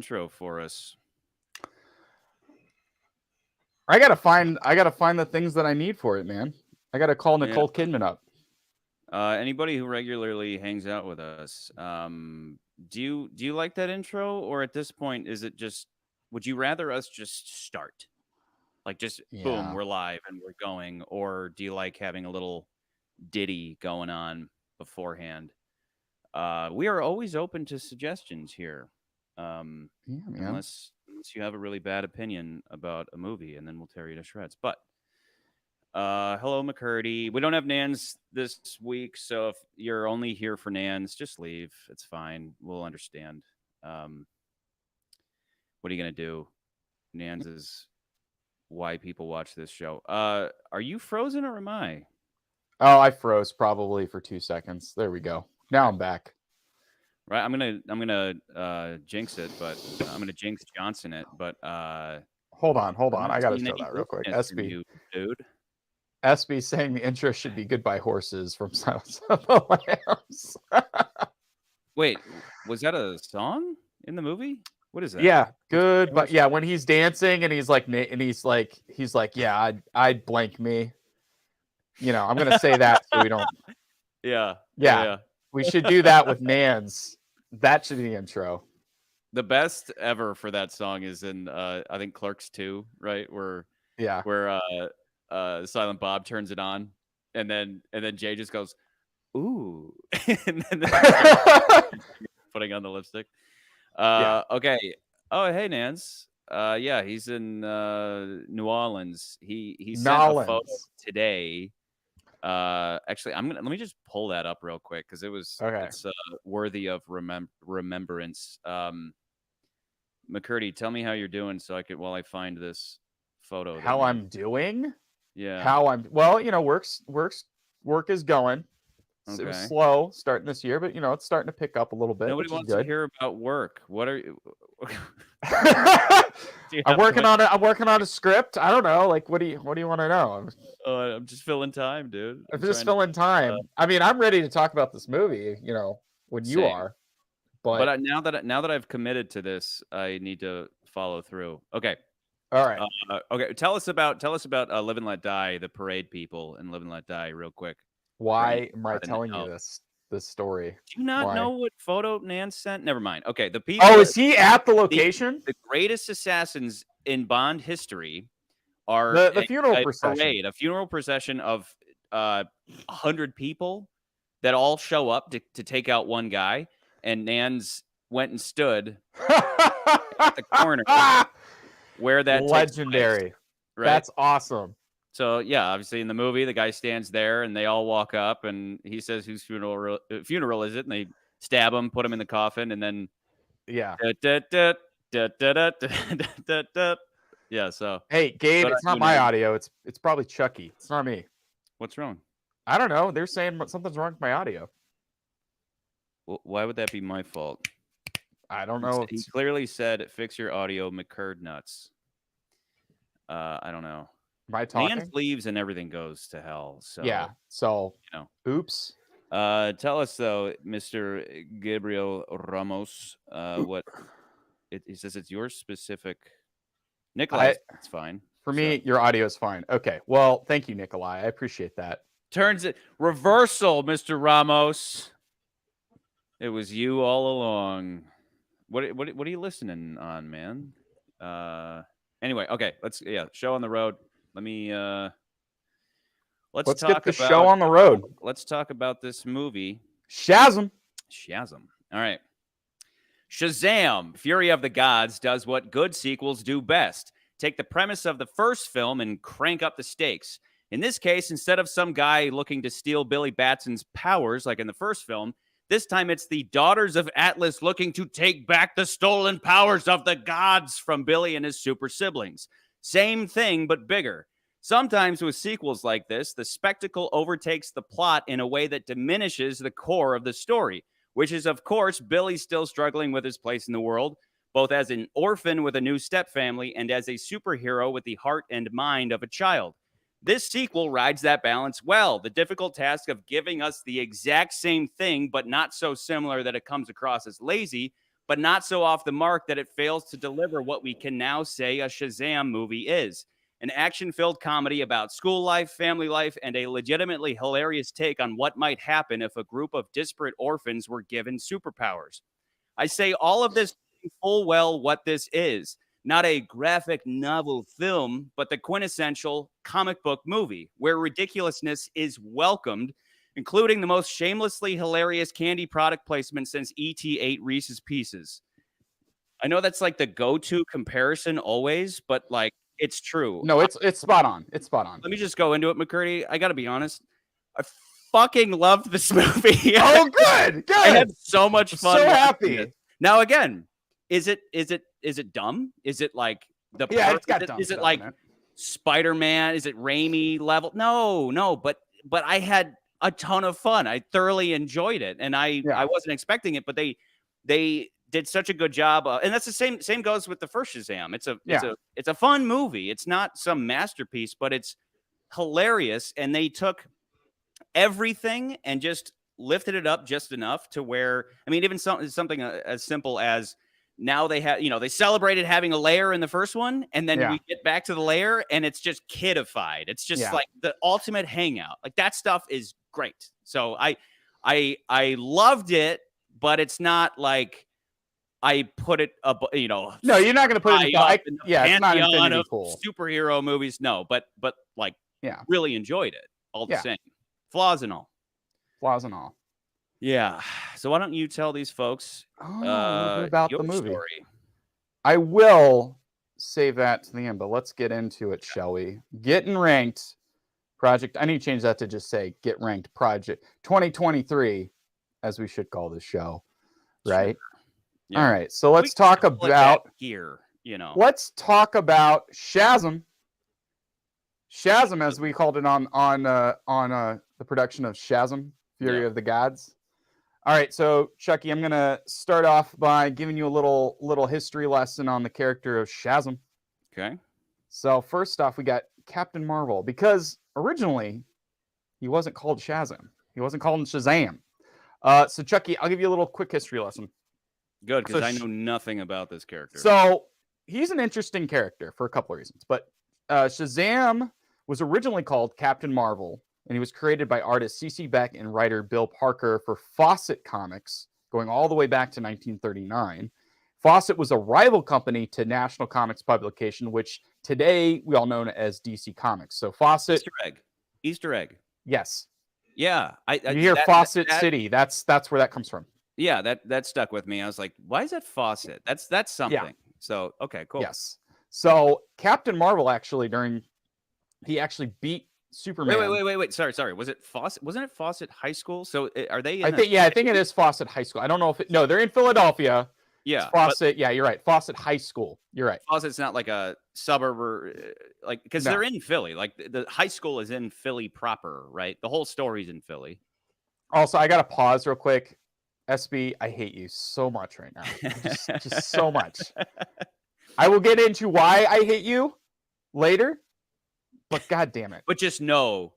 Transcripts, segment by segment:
intro for us? I gotta find the things that I need for it, man. I gotta call Yeah. Nicole Kidman up. Anybody who regularly hangs out with us, do you like that intro, or at this point, is it just? Would you rather us just start, like just boom, Yeah. we're live and we're going, or do you like having a little ditty going on beforehand? We are always open to suggestions here, Yeah, man. unless you have a really bad opinion about a movie, and then we'll tear you to shreds. But hello, McCurdy. We don't have Nans this week, so if you're only here for Nans, just leave. It's fine. We'll understand. Um, what are you gonna do? Nans is why people watch this show. Are you frozen or am I? Oh, I froze probably for 2 seconds. There we go. Now I'm back. Right, I'm gonna jinx it, but I'm gonna jinx Johnson it. But Hold on. I'm not I gotta seeing show any that real quick. wokeness from you, dude. SB saying the intro should be Goodbye Horses from Silence of the Lambs. Wait, was that a song in the movie? What is that? Yeah, good. But yeah, when he's dancing and he's like, yeah, I'd blank me. You know, I'm gonna say that so we don't. Yeah. We should do that with Nans. That should be the intro. The best ever for that song is in I think Clerks 2, right? Where Silent Bob turns it on and then Jay just goes, "Ooh." And then putting on the lipstick. Okay. Oh, hey Nance. Yeah, he's in New Orleans. He sent a photo today. Actually, let me just pull that up real quick because it's worthy of remembrance. McCurdy, tell me how you're doing so I could while I find this photo. How I'm doing? Yeah. Well, you know, work is going. Okay. It was slow starting this year, but you know, it's starting to pick up a little bit. Nobody wants to hear about work. What are you? I'm working on a script. I don't know. Like, what do you want to know? I'm just filling time, dude. I'm just filling time. I mean, I'm ready to talk about this movie. You know, when you are. But now that I've committed to this, I need to follow through. Okay. All right. Okay. Tell us about Live and Let Die, the parade people, and Live and Let Die, real quick. Why am I telling you this story? Do you not know what photo Nan sent? Never mind. Okay, the people. Oh, is he at the location? The greatest assassins in Bond history are the funeral procession. Parade, a funeral procession of 100 people that all show up to take out one guy, and Nans went and stood at the corner where that legendary. Takes place, right? That's awesome. So yeah, obviously in the movie, the guy stands there, and they all walk up, and he says, "Whose funeral is it?" And they stab him, put him in the coffin, and then yeah. Yeah. So hey, Gabe, it's not my audio. It's probably Chucky. It's not me. What's wrong? I don't know. They're saying something's wrong with my audio. Well, why would that be my fault? I don't know. He clearly said, "Fix your audio, McCurd nuts." I don't know. Am I talking? Nance leaves and everything goes to hell. So yeah. So you know. Oops. Tell us though, Mr. Gabriel Ramos, what it says. It's your specific. Nikolai, it's fine. For me, your audio is fine. Okay. Well, thank you, Nikolai. I appreciate that. Turns it reversal, Mr. Ramos. It was you all along. What are you listening on, man? Anyway, okay, show on the road. Let me let's get the show on the road. Let's talk about this movie. Shazam. All right. Shazam, Fury of the Gods, does what good sequels do best. Take the premise of the first film and crank up the stakes. In this case, instead of some guy looking to steal Billy Batson's powers like in the first film, this time it's the daughters of Atlas looking to take back the stolen powers of the gods from Billy and his super siblings. Same thing, but bigger. Sometimes with sequels like this, the spectacle overtakes the plot in a way that diminishes the core of the story, which is, of course, Billy still struggling with his place in the world, both as an orphan with a new stepfamily and as a superhero with the heart and mind of a child. This sequel rides that balance well. The difficult task of giving us the exact same thing, but not so similar that it comes across as lazy, but not so off the mark that it fails to deliver what we can now say a Shazam movie is. An action-filled comedy about school life, family life, and a legitimately hilarious take on what might happen if a group of disparate orphans were given superpowers. I say all of this full well what this is. Not a graphic novel film, but the quintessential comic book movie where ridiculousness is welcomed, including the most shamelessly hilarious candy product placement since E.T. ate Reese's Pieces. I know that's like the go-to comparison always, but like it's true. No, it's spot on. It's spot on. Let me just go into it, McCurdy. I got to be honest. I fucking loved this movie. Oh, good. I had so much fun. So happy. It. Now, again, is it dumb? Is it like the it's got dumb is it stuff like in it. Spider-Man? Is it Raimi level? No, but I had a ton of fun. I thoroughly enjoyed it, and I wasn't expecting it, but they did such a good job. And that's the same goes with the first Shazam. It's a fun movie. It's not some masterpiece, but it's hilarious. And they took everything and just lifted it up just enough to where, I mean, even something as simple as now they have, they celebrated having a lair in the first one, and then we get back to the lair and it's just kidified. It's just like the ultimate hangout. Like that stuff is great. So I loved it, but it's not like I put it up, No, you're not going to put it in the it's not Infinity of Pool. Superhero movies. No, but like, really enjoyed it all the same. Flaws and all. Yeah. So why don't you tell these folks about the movie? Story. I will save that to the end, but let's get into it, shall we? Getting Ranked Project. I need to change that to just say Get Ranked Project 2023, as we should call this show, right? Sure. Yeah. All right. So let's talk about here. Let's talk about Shazam. Shazam, as we called it on the production of Shazam, Fury of the Gods. All right, so Chucky, I'm gonna start off by giving you a little history lesson on the character of Shazam. Okay. So first off, we got Captain Marvel, because originally he wasn't called Shazam. He wasn't called Shazam. So Chucky, I'll give you a little quick history lesson. Good, because I know nothing about this character. So he's an interesting character for a couple of reasons. But Shazam was originally called Captain Marvel, and he was created by artist C.C. Beck and writer Bill Parker for Fawcett Comics, going all the way back to 1939. Fawcett was a rival company to National Comics publication, which today we all know as DC Comics. So Fawcett... Easter egg. Yes. Yeah. You hear Fawcett City. That's where that comes from. Yeah, that stuck with me. I was like, why is that Fawcett? That's something. Yeah. So, okay, cool. Yes. So Captain Marvel he actually beat Superman. Wait. Sorry. Was it Fawcett? Wasn't it Fawcett High School? So are they? I think it is Fawcett High School. I don't know if no, they're in Philadelphia. Yeah, it's Fawcett. Yeah, you're right. Fawcett High School. You're right. Fawcett's not like a suburb or like because they're in Philly. Like the high school is in Philly proper, right? The whole story's in Philly. Also, I got to pause real quick. SB, I hate you so much right now. Just so much. I will get into why I hate you later, but God damn it. But just know.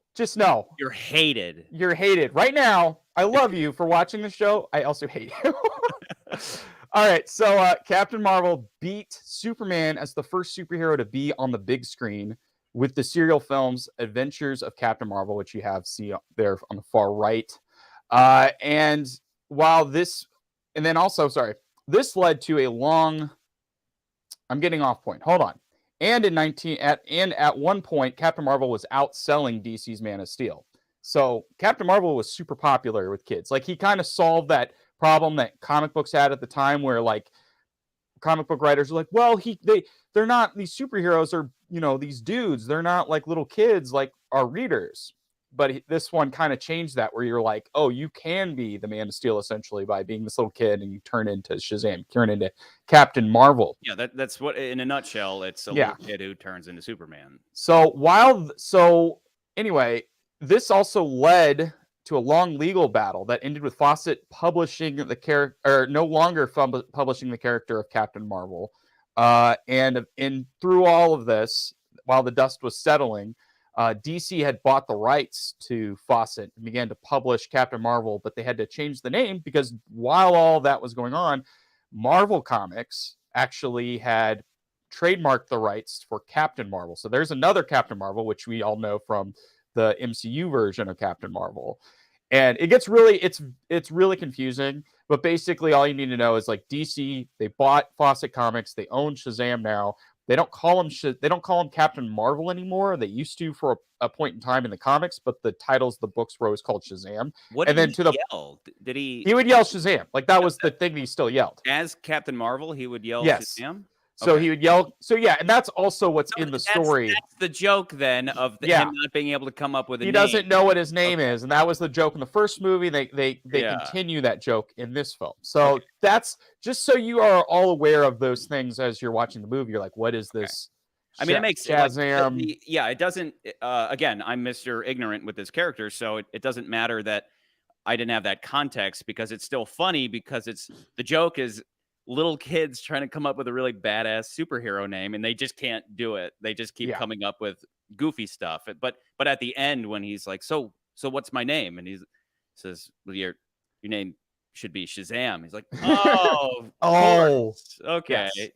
You're hated. You're hated. Right now, I love you for watching the show. I also hate you. All right, so Captain Marvel beat Superman as the first superhero to be on the big screen with the serial films Adventures of Captain Marvel, which you see there on the far right. And while this led to a long, I'm getting off point. Hold on. And at one point, Captain Marvel was outselling DC's Man of Steel. So Captain Marvel was super popular with kids. Like he kind of solved that problem that comic books had at the time, where like comic book writers are like, well, they're not, these superheroes are, these dudes. They're not like little kids like our readers. But this one kind of changed that, where you're like, oh, you can be the Man of Steel essentially by being this little kid, and you turn into Shazam, turn into Captain Marvel. Yeah, that's what, in a nutshell, it's a little kid who turns into Superman. So anyway, this also led to a long legal battle that ended with Fawcett publishing the character, or no longer publishing the character of Captain Marvel. And through all of this, while the dust was settling, DC had bought the rights to Fawcett and began to publish Captain Marvel, but they had to change the name because while all that was going on, Marvel Comics actually had trademarked the rights for Captain Marvel. So there's another Captain Marvel, which we all know from the MCU version of Captain Marvel. And it gets really, it's really confusing. But basically, all you need to know is like DC, they bought Fawcett Comics, they own Shazam now. They don't call him Captain Marvel anymore. They used to for a point in time in the comics, but the titles of the books were always called Shazam. What And did then he to the yell? Did he would yell Shazam. Like that was the thing he still yelled. as Captain Marvel? He would yell Yes. Shazam. So Okay. he would yell. So yeah, and that's also what's in the story. That's the joke then of Yeah. him not being able to come up with a He name. doesn't know what his name is, and that was the joke in the first movie. They Yeah. continue that joke in this film. So that's just so you are all aware of those things as you're watching the movie. You're like, what is this? I mean, it makes Shazam. like, yeah, it doesn't. Again, I'm Mr. Ignorant with this character, so it doesn't matter that I didn't have that context because it's still funny because the joke is little kids trying to come up with a really badass superhero name and they just can't do it. They just keep coming up with goofy stuff. But at the end when he's like, so what's my name? And he says, well, your name should be Shazam. He's like, oh, okay, yes.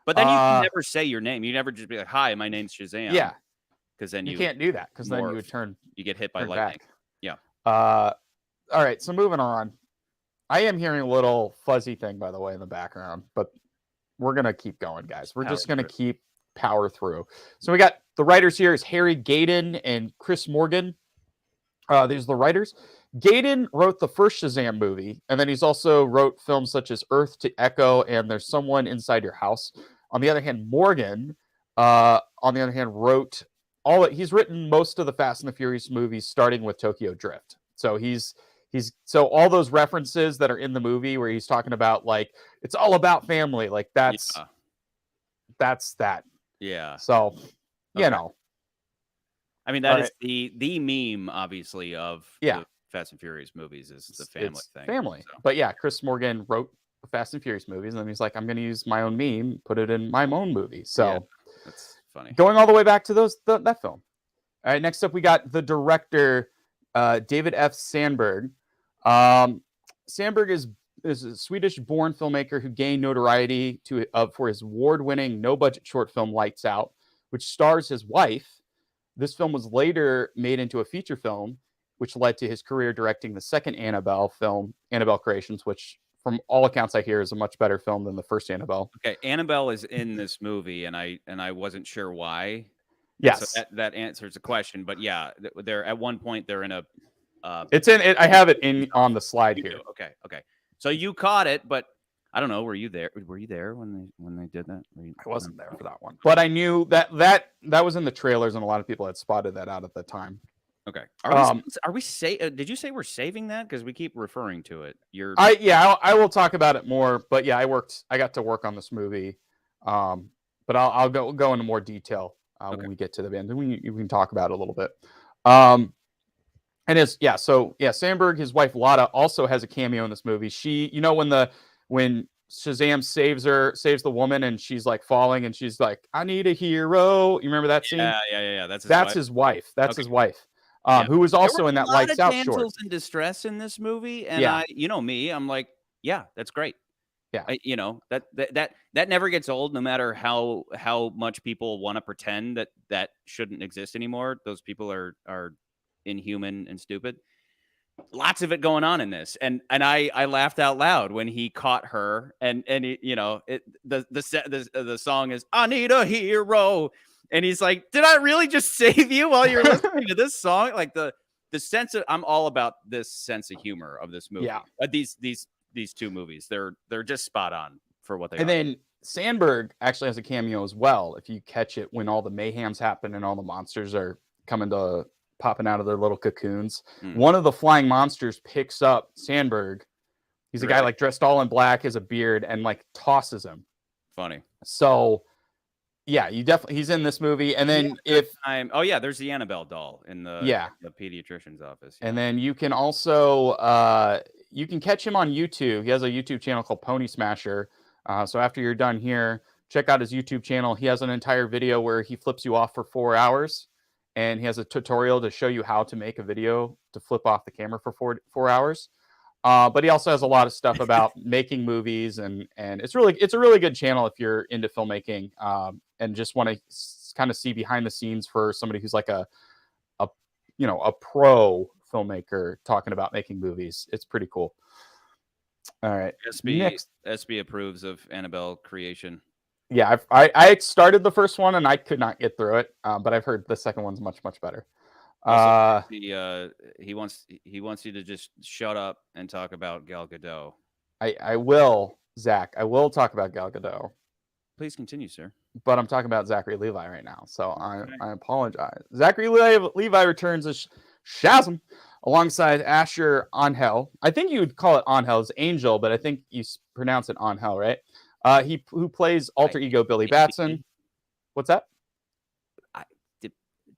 But then you can never say your name. You never just be like, hi, my name's Shazam. Yeah, because then you can't do that because then you would you get hit by lightning. Back. Yeah. All right, so moving on. I am hearing a little fuzzy thing, by the way, in the background, but we're going to keep going, guys. We're just going to keep power through. So we got the writers here is Harry Gayden and Chris Morgan. These are the writers. Gayden wrote the first Shazam movie, and then he's also wrote films such as Earth to Echo and There's Someone Inside Your House. On the other hand, Morgan, wrote he's written most of the Fast and the Furious movies, starting with Tokyo Drift. So so all those references that are in the movie where he's talking about like it's all about family, like that's that. Yeah. So you know. I mean, that is the meme, obviously, of the Fast and Furious movies is the family thing. Family. So. But yeah, Chris Morgan wrote the Fast and Furious movies, and then he's like, I'm gonna use my own meme, put it in my own movie. So that's funny. Going all the way back to that film. All right, next up we got the director David F. Sandberg. Sandberg is a Swedish-born filmmaker who gained notoriety for his award-winning no-budget short film Lights Out, which stars his wife. This film was later made into a feature film, which led to his career directing the second Annabelle film, Annabelle Creations, which, from all accounts I hear, is a much better film than the first Annabelle. Okay, Annabelle is in this movie, and I wasn't sure why. Yes, so that answers the question. But yeah, they're at one point they're in a. It's in it. I have it on the slide here. Okay. So you caught it, but I don't know. Were you there? Were you there when they did that? I wasn't there for that one, but I knew that was in the trailers, and a lot of people had spotted that out at the time. Okay. Are we did you say we're saving that because we keep referring to it? I will talk about it more, but yeah, I got to work on this movie, but I'll go into more detail when we get to the end, and we can talk about it a little bit. And Sandberg, his wife Lotta, also has a cameo in this movie. She, when Shazam saves the woman and she's like falling and she's like, I need a hero. You remember that scene? Yeah. That's his wife. That's his wife. Who was also in that Lights Out short. Damsels in distress in this movie, and I'm like, yeah, that's great. Yeah, that never gets old, no matter how much people want to pretend that shouldn't exist anymore. Those people are inhuman and stupid. Lots of it going on in this, and I laughed out loud when he caught her, and the song is I need a hero. And he's like, did I really just save you while you're listening to this song? Like the sense of, I'm all about this sense of humor of this movie. Yeah. These two movies, they're just spot on for what they are. And then Sandberg actually has a cameo as well. If you catch it when all the mayhems happen and all the monsters are popping out of their little cocoons. One of the flying monsters picks up Sandberg. He's a guy like dressed all in black, has a beard, and like tosses him. Funny. So yeah, he's in this movie. And then there's the Annabelle doll in the pediatrician's office. Yeah. And then you can also you can catch him on YouTube. He has a YouTube channel called Pony Smasher. So after you're done here, check out his YouTube channel. He has an entire video where he flips you off for 4 hours, and he has a tutorial to show you how to make a video to flip off the camera for 4 hours. But he also has a lot of stuff about making movies, and it's a really good channel if you're into filmmaking, and just want to kind of see behind the scenes for somebody who's like a pro filmmaker talking about making movies. It's pretty cool. All right, next. SB approves of Annabelle creation. Yeah, I started the first one and I could not get through it, but I've heard the second one's much better. Also, he wants you to just shut up and talk about Gal Gadot. I will, Zach. I will talk about Gal Gadot. Please continue, sir. But I'm talking about Zachary Levi right now, so I apologize. Zachary Levi returns as Shazam alongside Asher Angel. I think you would call it Angel's Angel, but I think you pronounce it Angel, right? Who plays alter ego Billy Batson. What's that?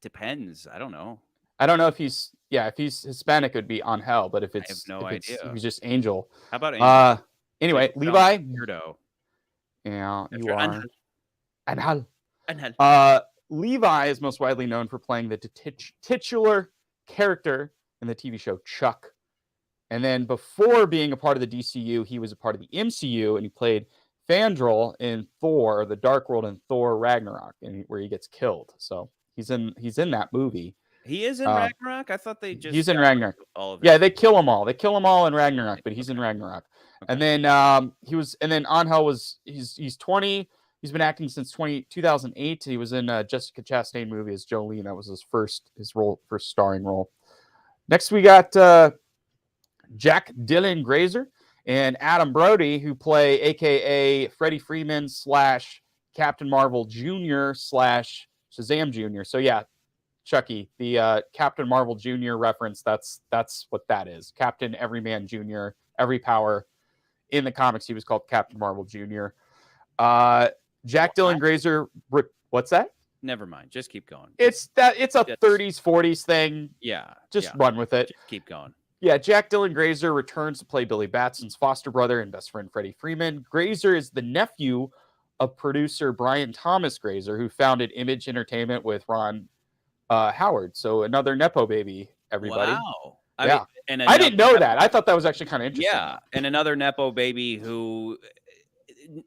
Depends. I don't know. I don't know if he's Hispanic, it would be Angel, but if it's idea. If he's just Angel. How about Angel? Anyway, Levi. Weirdo. Yeah, you are. Angel. Levi is most widely known for playing the titular character in the TV show Chuck. And then before being a part of the DCU, he was a part of the MCU, and he played Fandral in Thor: The Dark World and Thor: Ragnarok, where he gets killed. So he's in that movie. He is in Ragnarok? I thought they just... He's in Ragnarok. All of it. Yeah, they kill them all. They kill them all in Ragnarok, but he's in Ragnarok. Okay. And then Angel was... He's 20. He's been acting since 2008. He was in Jessica Chastain movie as Jolene. That was his first starring role. Next, we got Jack Dylan Grazer and Adam Brody, who play a.k.a. Freddie Freeman / Captain Marvel Jr. / Shazam Jr. So, yeah, Chucky, the Captain Marvel Jr. reference, that's what that is. Captain Everyman Jr., Every Power. In the comics, he was called Captain Marvel Jr. Jack Dylan Grazer, what's that? Never mind. Just keep going. It's a 30s, 40s thing. Yeah. Just run with it. Just keep going. Yeah, Jack Dylan Grazer returns to play Billy Batson's foster brother and best friend Freddie Freeman. Grazer is the nephew of producer Brian Thomas Grazer, who founded Image Entertainment with Ron Howard. So another Nepo baby, everybody. Wow. I didn't know that. I thought that was actually kind of interesting. Yeah, and another Nepo baby who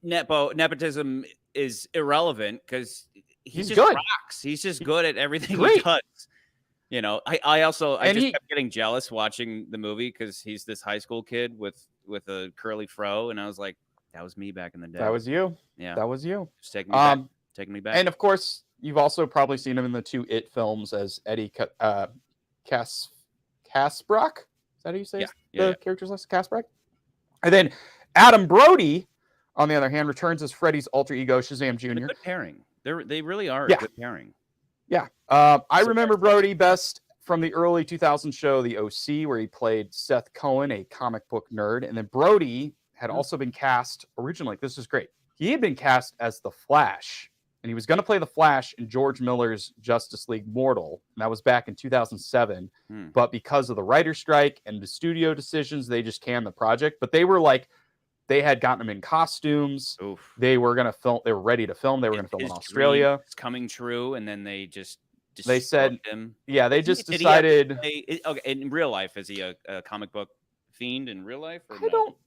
nepotism is irrelevant because he's just good. Rocks. He's just good at everything he does. You know, I kept getting jealous watching the movie because he's this high school kid with a curly fro, and I was like, that was me back in the day. That was you. Yeah, that was you. Just taking me back. And of course, you've also probably seen him in the 2 It films as Eddie Kaspbrak. Is that how you say the character's list? Kaspbrak. And then Adam Brody, on the other hand, returns as Freddy's alter ego Shazam Jr. Good pairing. They really are a good pairing. Yeah. I remember Brody best from the early 2000s show, The OC, where he played Seth Cohen, a comic book nerd. And then Brody had also been cast originally. This is great. He had been cast as the Flash, and he was going to play the Flash in George Miller's Justice League Mortal. And that was back in 2007. But because of the writer's strike and the studio decisions, they just canned the project. But they were like, they had gotten him in costumes. Oof. They were going to film. They were ready to film. They were going to film in Australia. It's coming true. And then they just said him. Yeah, they just decided. Okay, in real life, is he a comic book fiend in real life? Or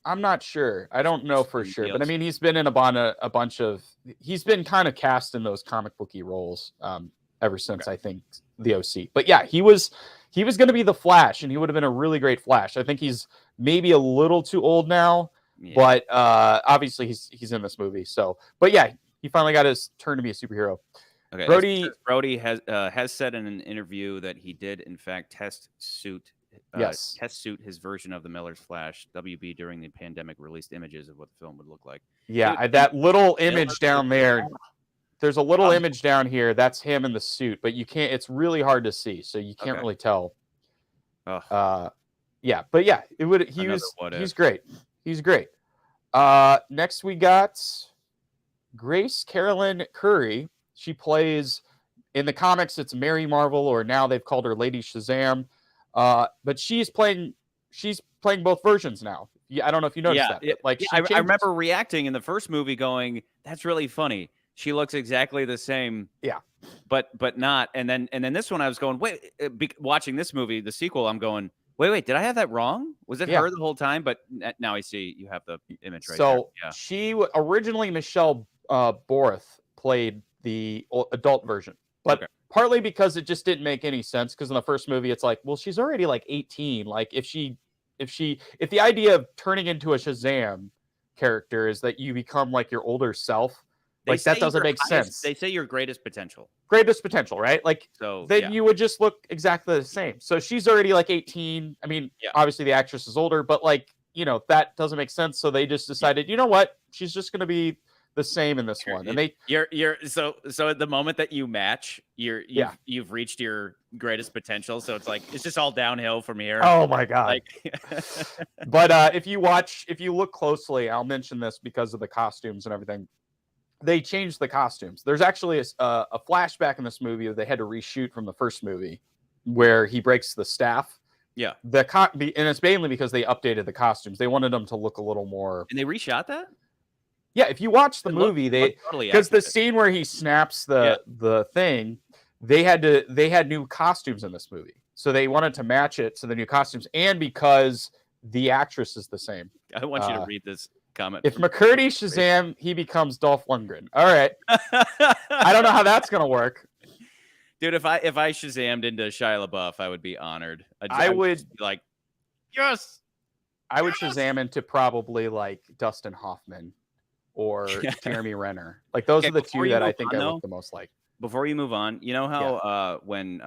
I'm not sure. I don't know for sure. But I mean, he's been in a bunch of. He's been kind of cast in those comic booky roles ever since I think the OC. But yeah, he was going to be the Flash, and he would have been a really great Flash. I think he's maybe a little too old now. Yeah. But obviously he's in this movie. So, but yeah, he finally got his turn to be a superhero. Okay. Brody has said in an interview that he did in fact test suit his version of the Miller's Flash WB during the pandemic, released images of what the film would look like. Yeah, that little image down there. There's a little image down here. That's him in the suit, but you can't. It's really hard to see, so you can't really tell. Yeah, but yeah, it would. He's great. He's great. Next, we got Grace Carolyn Curry. She plays, in the comics, it's Mary Marvel, or now they've called her Lady Shazam. But she's playing both versions now. Yeah, I don't know if you noticed that. I remember reacting in the first movie going, that's really funny. She looks exactly the same. Yeah. But not. And then this one I was going, wait, watching this movie, the sequel, I'm going, Wait. Did I have that wrong? Was it Yeah. her the whole time? But now I see you have the image right there. So Yeah. she originally Michelle Borth played the adult version, but Okay. partly because it just didn't make any sense. Because in the first movie, it's like, well, she's already like 18. Like if the idea of turning into a Shazam character is that you become like your older self, like that doesn't make sense. They say your greatest potential. Greatest potential, right? Like So then you would just look exactly the same. So she's already like 18. I mean, Yeah. obviously the actress is older, but like, that doesn't make sense. So they just decided, you know what? She's just going to be the same in this one. And you're so at the moment that you match, you've reached your greatest potential. So it's like it's just all downhill from here. Oh my God. Like but if you look closely, I'll mention this because of the costumes and everything. They changed the costumes. There's actually a flashback in this movie that they had to reshoot from the first movie where he breaks the staff. Yeah. And it's mainly because they updated the costumes. They wanted them to look a little more. And they reshot that? Yeah, if you watch the movie, because the scene where he snaps the thing, they had new costumes in this movie. So they wanted to match it to the new costumes, and because the actress is the same. I want you to read this comment. If McCurdy's Shazam, he becomes Dolph Lundgren. All right. I don't know how that's gonna work. Dude, if I Shazammed into Shia LaBeouf, I would be honored. I would be like, yes. I would Shazam into probably like Dustin Hoffman or Jeremy Renner. Like those are the two that I think I look the most like. Before you move on, you know how when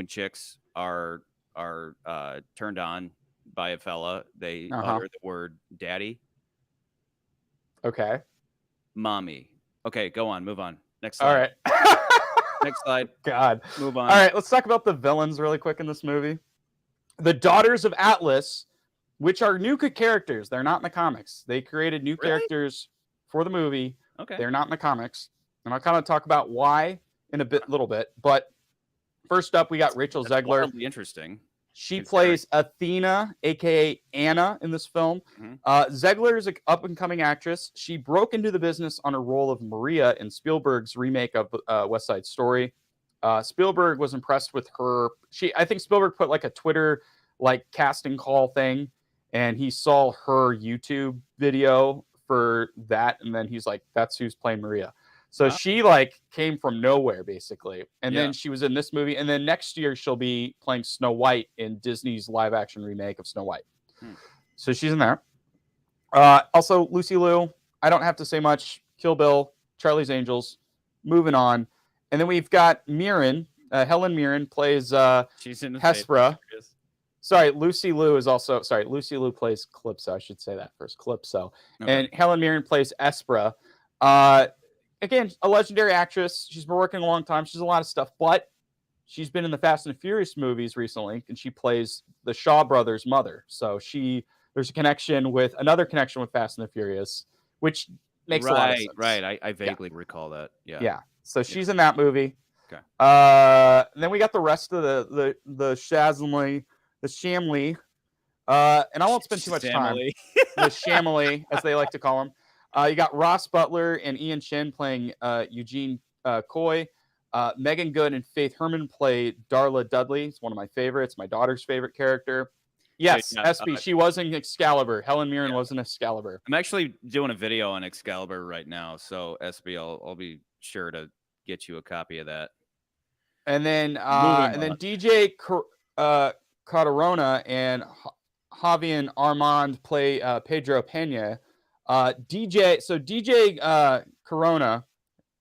chicks are turned on by a fella, they utter the word daddy. Okay. Mommy. Okay, go on. Move on. Next slide. All right. Next slide. God. Move on. All right, let's talk about the villains really quick in this movie. The Daughters of Atlas, which are new characters. They're not in the comics. They created new characters for the movie. Okay. They're not in the comics. And I'll kind of talk about why in a little bit. But first up, we got Rachel Zegler. Wildly interesting. She plays Athena, a.k.a. Anna, in this film. Mm-hmm. Zegler is an up-and-coming actress. She broke into the business on a role of Maria in Spielberg's remake of West Side Story. Spielberg was impressed with her. I think Spielberg put like a Twitter casting call thing, and he saw her YouTube video for that, and then he's like, "That's who's playing Maria." So she came from nowhere basically, and then she was in this movie, and then next year she'll be playing Snow White in Disney's live-action remake of Snow White. So she's in there. Also, Lucy Liu. I don't have to say much. Kill Bill, Charlie's Angels. Moving on, and then we've got Mirren. Helen Mirren plays she's in Hespera. Sorry, Lucy Liu is also. Sorry, Lucy Liu plays Calypso. I should say that first, Calypso. Okay. And Helen Mirren plays Hespera. Again, a legendary actress. She's been working a long time. She's a lot of stuff, but she's been in the Fast and Furious movies recently, and she plays the Shaw brothers' mother. So there's another connection with Fast and the Furious, which makes a lot of sense. Right. I vaguely recall that. Yeah. Yeah. So she's in that movie. Okay. Then we got the rest of the Shazam, the Shamley. And I won't spend too much time. The Shamley, as they like to call him. You got Ross Butler and Ian Chin playing Eugene Coy. Megan Good and Faith Herman play Darla Dudley. It's one of my favorites, my daughter's favorite character. Yes, SB. She was in Excalibur. Helen Mirren was in Excalibur. I'm actually doing a video on Excalibur right now, so SB, I'll be sure to get you a copy of that. And then DJ Catarona and Javier Armand play Pedro Pena. DJ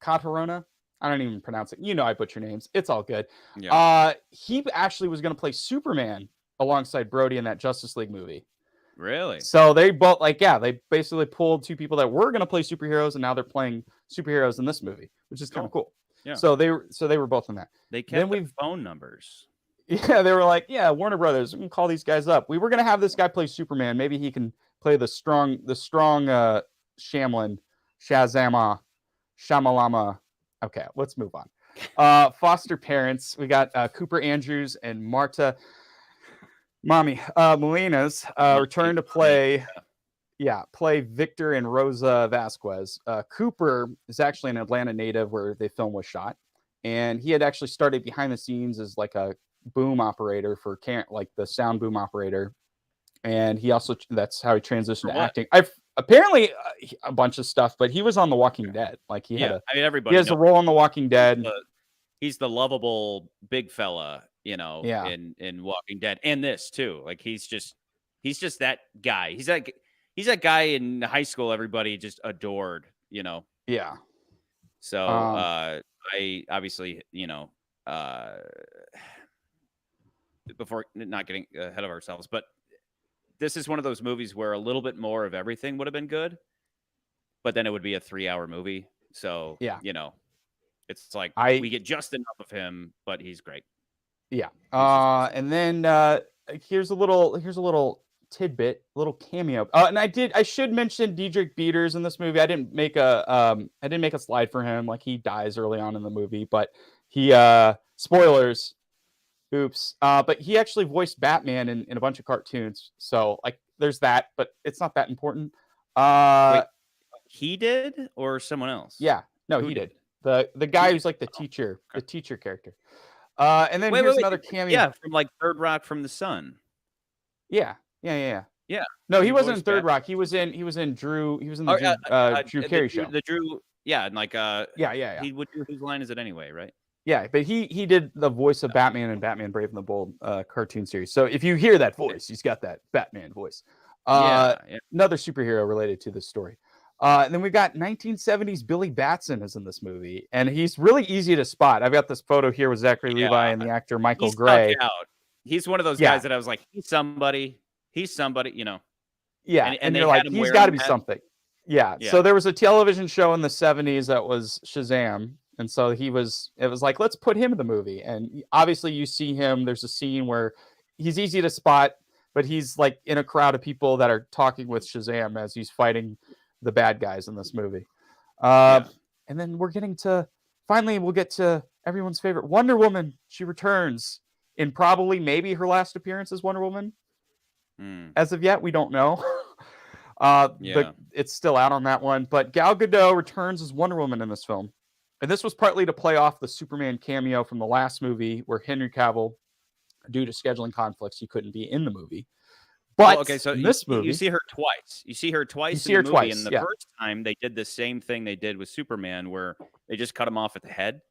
Catarona, I don't even pronounce it. I butcher names. It's all good. Yeah. He actually was going to play Superman alongside Brody in that Justice League movie. Really? So they both they basically pulled two people that were going to play superheroes, and now they're playing superheroes in this movie, which is kind of cool. Yeah. So they were both in that. They kept their phone numbers. Yeah, they were like, Warner Brothers, we can call these guys up. We were going to have this guy play Superman. Maybe he can play the strong Shamlin, Shamalama. Okay, let's move on. Foster parents. We got Cooper Andrews and Marta Molinas return to play Victor and Rosa Vasquez. Cooper is actually an Atlanta native where the film was shot, and he had actually started behind the scenes as like a boom operator for like the sound boom operator, and he also that's how he transitioned For to what? acting. I've apparently a bunch of stuff, but he was on The Walking Dead. Like he Yeah, I mean, he everybody has a knows role on The Walking Dead. he's the lovable big fella, Yeah, in Walking Dead, and this too. Like he's just that guy. He's that guy in high school everybody just adored. yeah. So Um, I obviously before not getting ahead of ourselves, but this is one of those movies where a little bit more of everything would have been good, but then it would be a 3-hour movie. So yeah. it's like I we get just enough of him, but he's great. Yeah. He's just awesome. And then here's a little tidbit, a little cameo. And I should mention Diedrich Bader's in this movie. I didn't make a slide for him. Like he dies early on in the movie, but he spoilers. Oops. But he actually voiced Batman in a bunch of cartoons. So like there's that, but it's not that important. Wait, he did or someone else? Yeah. No, Who he did? did. The guy He who's did. like the Oh, teacher, okay. the teacher character. And then Wait, here's wait, another wait. cameo. Yeah, from like Third Rock from the Sun. Yeah. Yeah. No, he wasn't in voiced Third Batman. Rock. He was in Drew. He was in Or, the Drew Carey show. The Drew, yeah, and like Yeah. he would do Whose Line Is It Anyway, right? Yeah, but he did the voice of Batman in Batman Brave and the Bold cartoon series. So if you hear that voice, he's got that Batman voice. Yeah. Another superhero related to this story. And then we've got 1970s Billy Batson is in this movie, and he's really easy to spot. I've got this photo here with Zachary Levi and the actor Michael He's Gray. stuck out. He's one of those guys that I was like, he's somebody. Yeah, and you're like, he's got to be something. Yeah. So there was a television show in the 70s that was Shazam. And so it was like, let's put him in the movie. And obviously you see him. There's a scene where he's easy to spot, but he's like in a crowd of people that are talking with Shazam as he's fighting the bad guys in this movie. And then we'll get to everyone's favorite Wonder Woman. She returns in probably maybe her last appearance as Wonder Woman. As of yet, we don't know. It's still out on that one. But Gal Gadot returns as Wonder Woman in this film. And this was partly to play off the Superman cameo from the last movie where Henry Cavill, due to scheduling conflicts, he couldn't be in the movie. But so in this movie, you see her twice. You see her twice in the movie. Twice, and the first time they did the same thing they did with Superman, where they just cut him off at the head,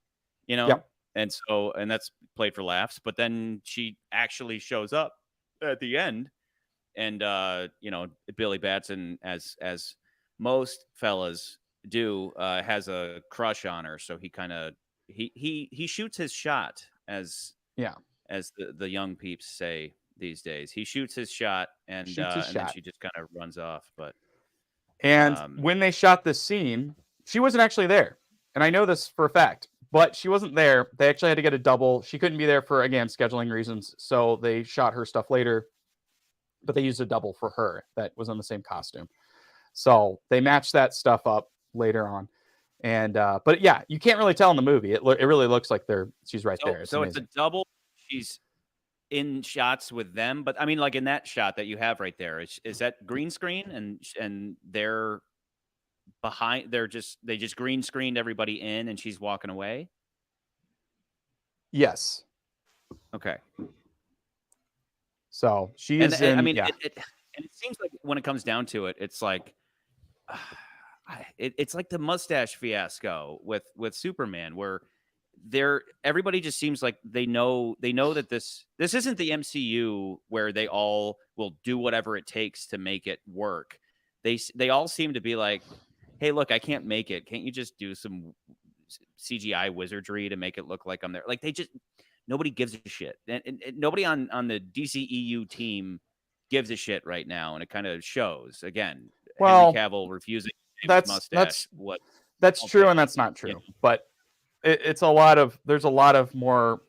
Yep. And that's played for laughs. But then she actually shows up at the end, and Billy Batson, as most fellas do, has a crush on her, so he kind of he shoots his shot, as the young peeps say these days. He shoots his shot, and then she just kind of runs off. But when they shot this scene, she wasn't actually there, and I know this for a fact. But she wasn't there. They actually had to get a double. She couldn't be there for, again, scheduling reasons. So they shot her stuff later, but they used a double for her that was in the same costume. So they matched that stuff up later on. And but yeah, you can't really tell in the movie. It really looks like she's right there. So it's a double. She's in shots with them, but I mean, like in that shot that you have right there, is that green screen, and they're behind? They just green screened everybody in, and she's walking away. Yes. Okay. So she is. It seems like when it comes down to it, it's like it's like the mustache fiasco with Superman, where everybody just seems like they know that this isn't the MCU where they all will do whatever it takes to make it work. They all seem to be like, hey, look, I can't make it. Can't you just do some CGI wizardry to make it look like I'm there? Like nobody gives a shit. And nobody on the DCEU team gives a shit right now, and it kind of shows. Again, Henry Cavill refusing to shave his mustache. That's true, and that's not true. But there's a lot of more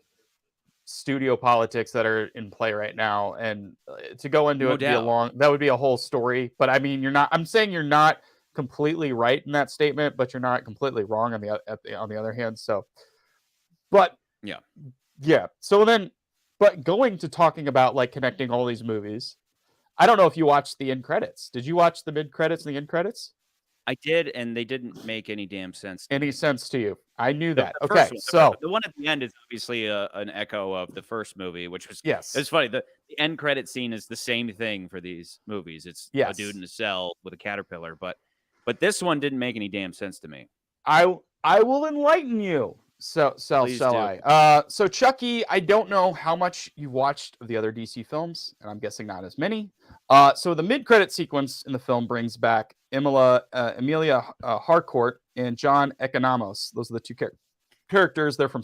studio politics that are in play right now, and to go into it that would be a whole story. But I mean, I'm saying you're not completely right in that statement, but you're not completely wrong on the other hand. So, but yeah. So then, but going to talking about like connecting all these movies, I don't know if you watched the end credits. Did you watch the mid credits and the end credits? I did, and they didn't make any damn sense to Any me. sense to you? I knew The, that. the first Okay, one, so the one at the end is obviously an echo of the first movie, which was yes, it's funny. The end credit scene is the same thing for these movies. It's a dude yes. in a cell with a caterpillar, but this one didn't make any damn sense to me. I will enlighten you. So Please shall do. I? So Chucky, I don't know how much you watched of the other DC films, and I'm guessing not as many. So the mid-credit sequence in the film brings back Emilia Harcourt and John Economos. Those are the two characters. They're from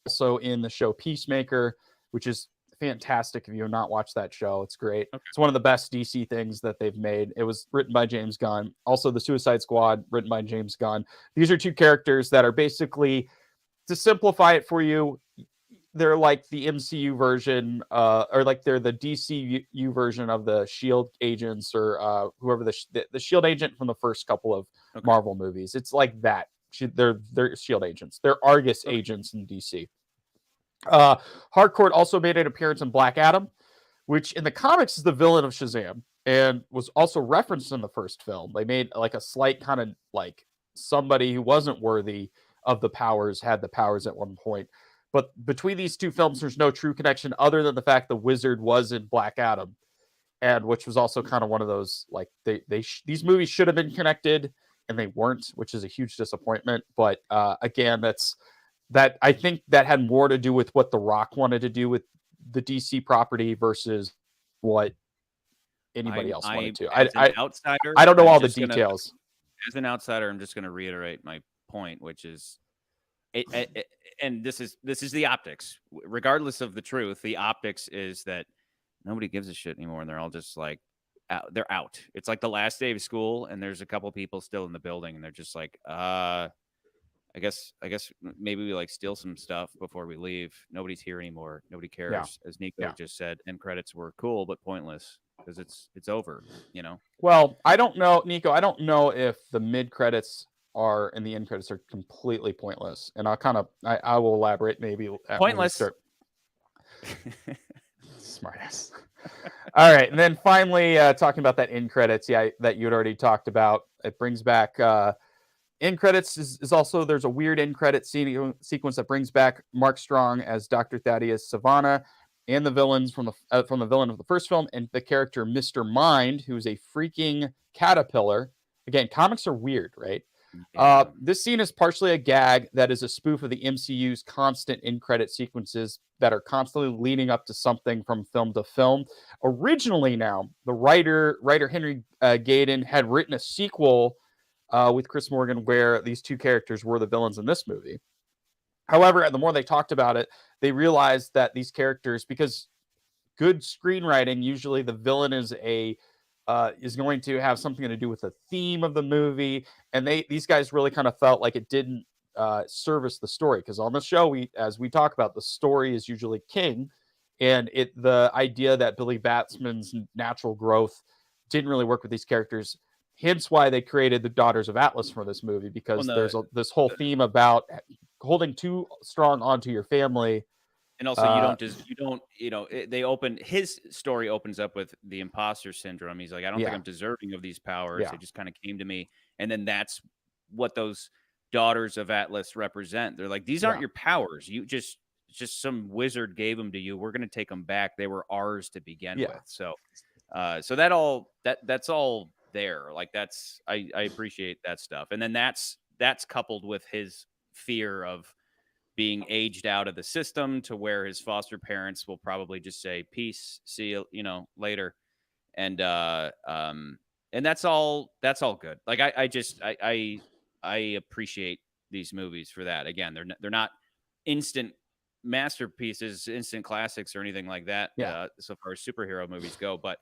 also in the show Peacemaker, which is fantastic. If you have not watched that show, it's great. Okay. It's one of the best DC things that they've made. It was written by James Gunn. Also, the Suicide Squad, written by James Gunn. These are two characters that are basically, to simplify it for you, they're like the MCU version, or like they're the DCU version of the Shield agents, or whoever the Shield agent from the first couple of Okay. Marvel movies. It's like that. They're Shield agents. They're Argus Okay. agents in DC. Harcourt also made an appearance in Black Adam, which in the comics is the villain of Shazam and was also referenced in the first film. They made like a slight kind of like somebody who wasn't worthy of the powers had the powers at one point. But between these two films, there's no true connection other than the fact the wizard was in Black Adam, and which was also kind of one of those like these movies should have been connected and they weren't, which is a huge disappointment. But again, that I think that had more to do with what The Rock wanted to do with the DC property versus what anybody else wanted to. As an outsider, I don't know I'm all the just gonna, details. as an outsider, I'm just gonna reiterate my point, which is, and this is the optics. Regardless of the truth, the optics is that nobody gives a shit anymore, and they're all just like, they're out. It's like the last day of school, and there's a couple people still in the building, and they're just like, I guess maybe we like steal some stuff before we leave. Nobody's here anymore. Nobody cares. Yeah. As Nico Yeah. just said, end credits were cool but pointless because it's over, you know. Well, I don't know, Nico. I don't know if the mid credits are and the end credits are completely pointless. And I will elaborate maybe when we Pointless. start. Smartass. All right, and then finally talking about that end credits, that you'd already talked about. It brings back end credits is also there's a weird end credit sequence that brings back Mark Strong as Dr. Thaddeus Savannah and the villains from the villain of the first film and the character Mr. Mind, who's a freaking caterpillar. Again, comics are weird, right? Yeah. This scene is partially a gag that is a spoof of the MCU's constant end credit sequences that are constantly leading up to something from film to film. Originally, now the writer Henry Gayden had written a sequel with Chris Morgan where these two characters were the villains in this movie. However, the more they talked about it, they realized that these characters, because good screenwriting, usually the villain is going to have something to do with the theme of the movie, and these guys really kind of felt like it didn't service the story, because on the show, as we talk about, the story is usually king, and the idea that Billy Batsman's natural growth didn't really work with these characters. Hence why they created the Daughters of Atlas for this movie, because there's this whole theme about holding too strong onto your family. And also, his story opens up with the imposter syndrome. He's like, I don't think I'm deserving of these powers. Yeah. They just kind of came to me. And then that's what those Daughters of Atlas represent. They're like, these aren't your powers. You just some wizard gave them to you. We're going to take them back. They were ours to begin with. So, so that's all there. Like I appreciate that stuff. And then that's coupled with his fear of being aged out of the system to where his foster parents will probably just say, peace, see you, later. And that's all good. Like I appreciate these movies for that. Again, they're not instant masterpieces, instant classics or anything like that. So far as superhero movies go, but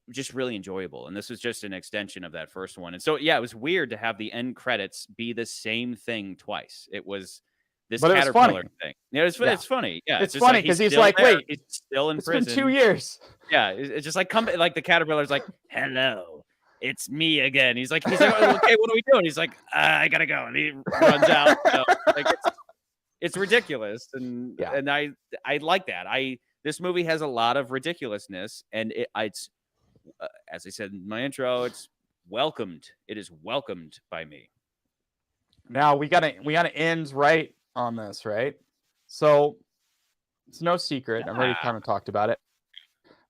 just really enjoyable. And this was just an extension of that first one. And so, it was weird to have the end credits be the same thing twice. It was this caterpillar thing. Yeah, it's funny. Yeah, it's funny because he's like, wait, he's still in prison. It's been 2 years. Yeah, it's just like like the caterpillar's like, hello, it's me again. He's like, okay, what are we doing? He's like, I gotta go, and he runs out. Like it's ridiculous, and I like that. This movie has a lot of ridiculousness, and it's as I said in my intro, it's welcomed. It is welcomed by me. Now we gotta end right on this, right? So it's no secret. I've already Ah, kind of talked about it.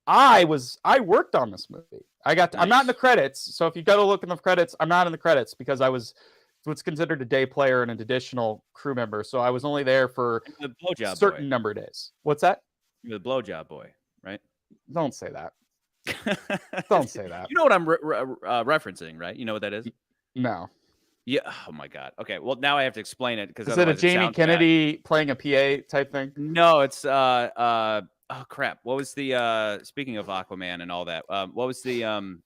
I worked on this movie. I'm not in the nice. credits, so if you go to look in the credits, I'm not in the credits because I was what's considered a day player and an additional crew member. So I was only there for The blowjob boy. certain number of days. What's that? You're the blowjob boy, right? Don't say that. Don't say that. You know what I'm referencing, right? You know what that is? No. Yeah. Oh my god. Okay. Well, now I have to explain it because Is it a otherwise it Jamie sounds Kennedy playing a PA type thing? bad. No, it's oh crap. What was the speaking of Aquaman and all that? What was the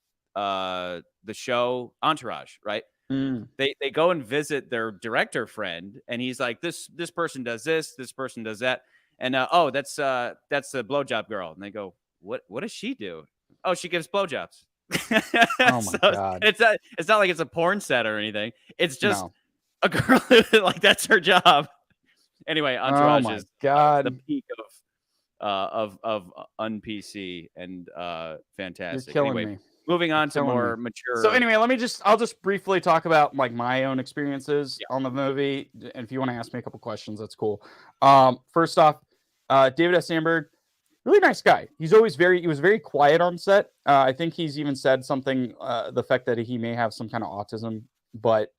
show Entourage, right? Mm. They go and visit their director friend, and he's like, this person does this person does that, and oh, that's the blowjob girl, and they go, what does she do? Oh, she gives blowjobs. Oh my So god. it's not like it's a porn set or anything. It's just No. a girl like that's her job. Anyway, Oh Entourage my is god. the peak of un-PC and You're fantastic. killing Anyway, me. moving on to killing more me. mature. So anyway, I'll just briefly talk about like my own experiences Yeah. on the movie. And if you want to ask me a couple questions, that's cool. First off, David S. Sandberg, really nice guy. He was very quiet on set. I think he's even said something, the fact that he may have some kind of autism, but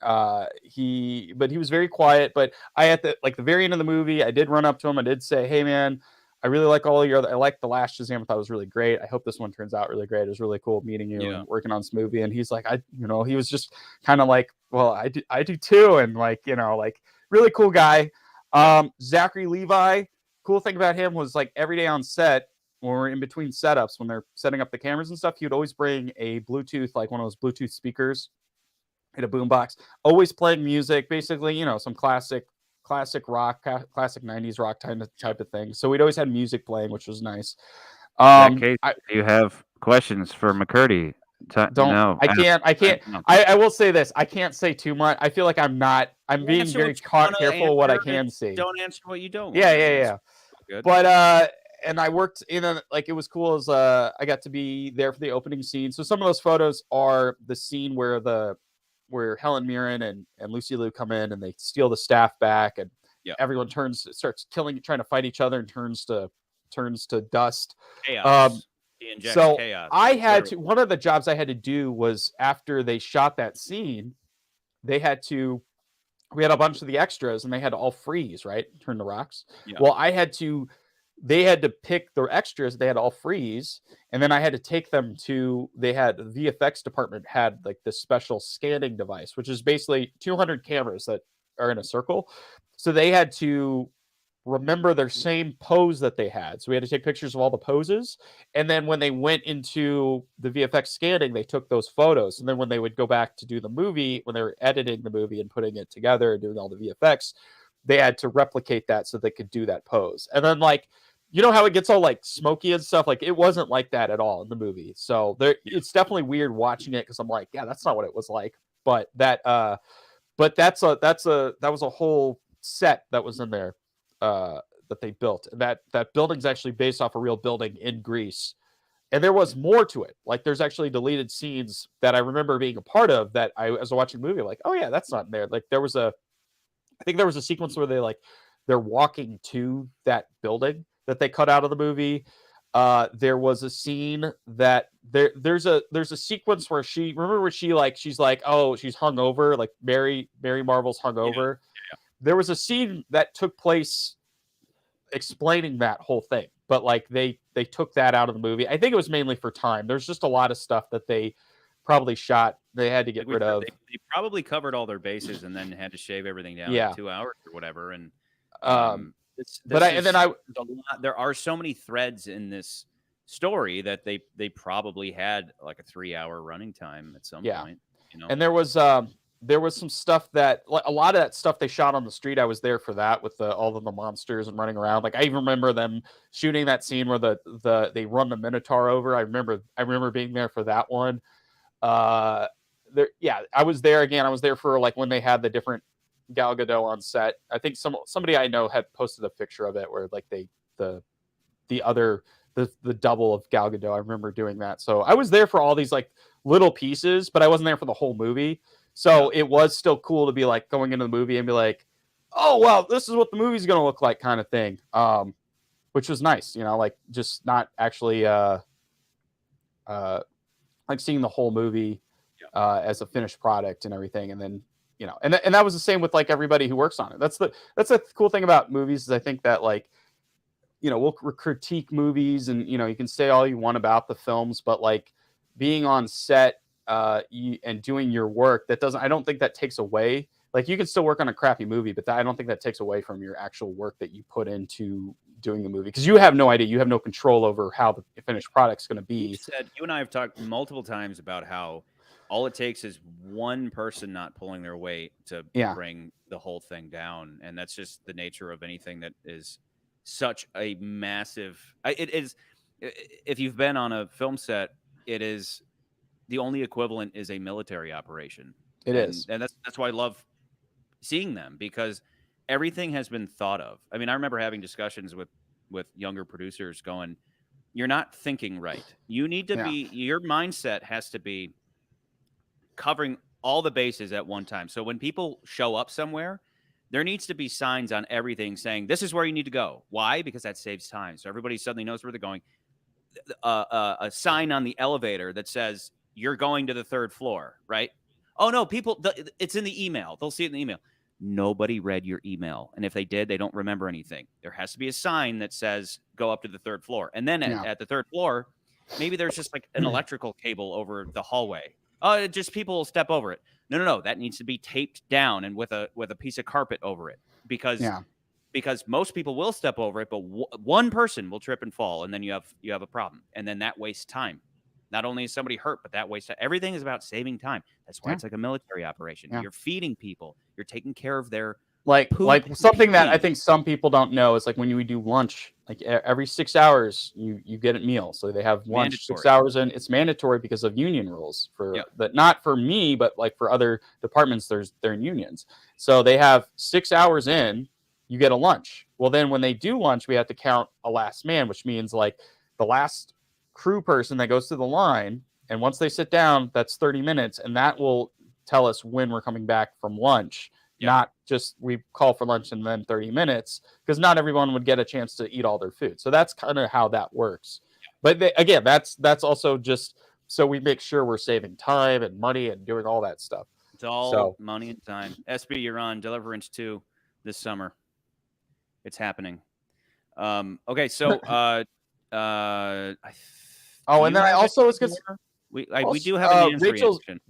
he was very quiet. But at the very end of the movie, I did run up to him. I did say, "Hey man, I really like all of your. I like the last Shazam. I thought it was really great. I hope this one turns out really great. It was really cool meeting you Yeah. and working on this movie." And he's like, he was just kind of like, "Well, I do too," and like, really cool guy. Zachary Levi. Cool thing about him was like every day on set when we're in between setups, when they're setting up the cameras and stuff, he would always bring a Bluetooth, like one of those Bluetooth speakers in a boombox, always playing music, basically, some classic rock, classic 90s rock type of thing. So we'd always had music playing, which was nice. In that case, I do you have questions for McCurdy? don't, No. I can't, No. I will say this. I can't say too much. I feel like I'm being Answer very what you wanna careful what I answer can and see. Don't answer what you don't want. Yeah. Good. But and I worked in it was cool as I got to be there for the opening scene. So some of those photos are the scene where Helen Mirren and Lucy Liu come in and they steal the staff back, and everyone starts trying to fight each other, and turns to dust. Chaos. He injects So chaos. I had to, one of the jobs I had to do was after they shot that scene, we had a bunch of the extras and they had to all freeze, right? Turn to rocks. Yeah. Well, they had to pick their extras. They had to all freeze. And then I had to take them to, the VFX department had like this special scanning device, which is basically 200 cameras that are in a circle. So they had to remember their same pose that they had. So we had to take pictures of all the poses. And then when they went into the VFX scanning, they took those photos. And then when they would go back to do the movie, when they were editing the movie and putting it together and doing all the VFX, they had to replicate that so they could do that pose. And then like, you know how it gets all like smoky and stuff? Like it wasn't like that at all in the movie. So it's definitely weird watching it because I'm like, yeah, that's not what it was like. But that was a whole set that was in there that they built. And that building's actually based off a real building in Greece. And there was more to it. Like there's actually deleted scenes that I remember being a part of that I was watching the movie like, oh yeah, that's not in there. Like I think there was a sequence where they're walking to that building that they cut out of the movie. There was a scene that there's a sequence where she's like, oh, she's hungover, like Mary Marvel's hungover. Yeah. There was a scene that took place explaining that whole thing, but like they took that out of the movie. I think it was mainly for time. There's just a lot of stuff that they probably shot. They had to get rid of. They probably covered all their bases and then had to shave everything down Yeah. in 2 hours or whatever. And there are so many threads in this story that they probably had like a 3-hour running time at some point. And there was some stuff that, like, a lot of that stuff they shot on the street. I was there for that with all of the monsters and running around. Like I even remember them shooting that scene where they run the Minotaur over. I remember being there for that one. I was there again. I was there for like when they had the different Gal Gadot on set. I think somebody I know had posted a picture of it where like the the double of Gal Gadot. I remember doing that. So I was there for all these like little pieces, but I wasn't there for the whole movie. So it was still cool to be like going into the movie and be like, oh wow, this is what the movie's gonna look like, kind of thing. Which was nice, like just not actually like seeing the whole movie as a finished product and everything, and then and that was the same with like everybody who works on it. That's the cool thing about movies is I think that like we'll critique movies and you can say all you want about the films, but like being on set and doing your work, I don't think that takes away. Like you can still work on a crappy movie, but I don't think that takes away from your actual work that you put into doing the movie, because you have no idea, you have no control over how the finished product's going to be. You and I have talked multiple times about how all it takes is one person not pulling their weight to bring the whole thing down, and that's just the nature of anything that is such a massive. It is, if you've been on a film set, it is the only equivalent is a military operation. It is, and that's why I love seeing them, because everything has been thought of. I mean, I remember having discussions with younger producers going, you're not thinking right. You need to be, your mindset has to be covering all the bases at one time. So when people show up somewhere, there needs to be signs on everything saying, this is where you need to go. Why? Because that saves time. So everybody suddenly knows where they're going. A sign on the elevator that says, you're going to the 3rd floor, right? Oh, no, it's in the email. They'll see it in the email. Nobody read your email. And if they did, they don't remember anything. There has to be a sign that says, go up to the 3rd floor. And then at the 3rd floor, maybe there's just like an electrical cable over the hallway. Oh, just people will step over it. No. That needs to be taped down and with a piece of carpet over it, because most people will step over it, but one person will trip and fall, and then you have a problem, and then that wastes time. Not only is somebody hurt, but that wastes time. Everything is about saving time. That's why it's like a military operation. You're feeding people. You're taking care of their like something that I think some people don't know is like when we do lunch, like every 6 hours you get a meal. So they have lunch mandatory. 6 hours in. It's mandatory because of union rules that, not for me, but like for other departments, they're in unions. So they have 6 hours in, you get a lunch. Well, then when they do lunch, we have to count a last man, which means like the last crew person that goes to the line, and once they sit down, that's 30 minutes, and that will tell us when we're coming back from lunch. Not just we call for lunch and then 30 minutes, because not everyone would get a chance to eat all their food. So that's kind of how that works. But again, that's also just so we make sure we're saving time and money and doing all that stuff. It's all money and time. SB, you're on Deliverance 2 this summer. It's happening. Okay, so and then I also was we do have a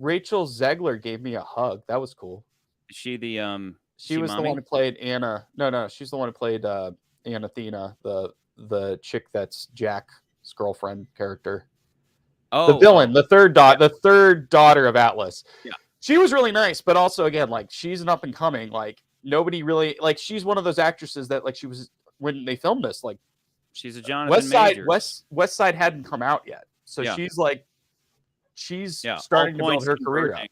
Rachel Zegler gave me a hug. That was cool. Is she the she was mommy? The one who played Anna. No, she's the one who played Anna Athena, the chick that's Jack's girlfriend character. Oh, the villain, the third daughter of Atlas. Yeah. She was really nice, but also again, like she's an up and coming, like nobody really like she's one of those actresses that like she was when they filmed this, like she's a Jonathan Majors. West Side hadn't come out yet. So she's starting to build her career up.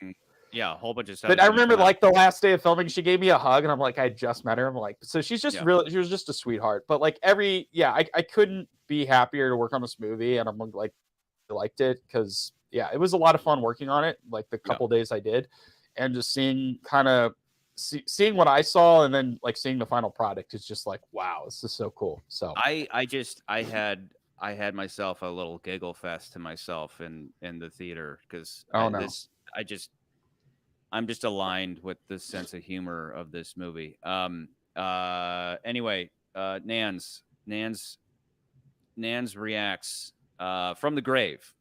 Yeah, a whole bunch of stuff. But I remember like the last day of filming, she gave me a hug and I'm like, I just met her. I'm like, so she's just really, she was just a sweetheart. But like I couldn't be happier to work on this movie. And I'm like, I liked it because it was a lot of fun working on it. Like the couple days I did, and just seeing seeing what I saw and then like seeing the final product is just like, wow, this is so cool. So I had myself a little giggle fest to myself in the theater because I'm just aligned with the sense of humor of this movie. Anyway, Nans reacts from the grave.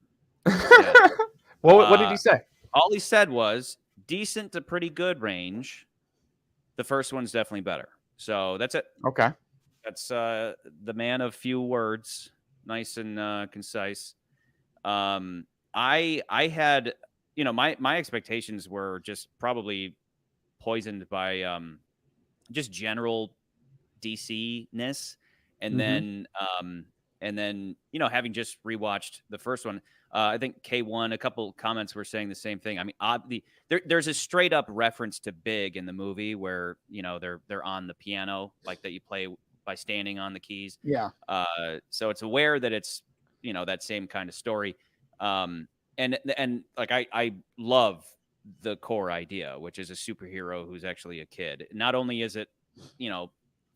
What did he say? All he said was decent to pretty good range. The first one's definitely better. So that's it. Okay. That's the man of few words, nice and concise. I had, my expectations were just probably poisoned by just general DC-ness, and then having just rewatched the first one, I think K1, a couple comments were saying the same thing. I mean, there's a straight up reference to Big in the movie where they're on the piano like that you play by standing on the keys. Yeah. So it's aware that it's, that same kind of story. And like I love the core idea, which is a superhero who's actually a kid. Not only is it,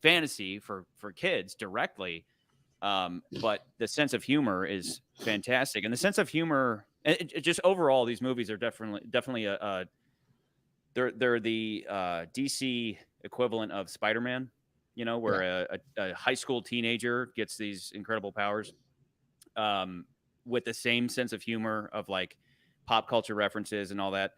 fantasy for kids directly, but the sense of humor is fantastic, and the sense of humor, just overall, these movies are definitely they're the DC equivalent of Spider-Man. Where a high school teenager gets these incredible powers, with the same sense of humor of like pop culture references and all that,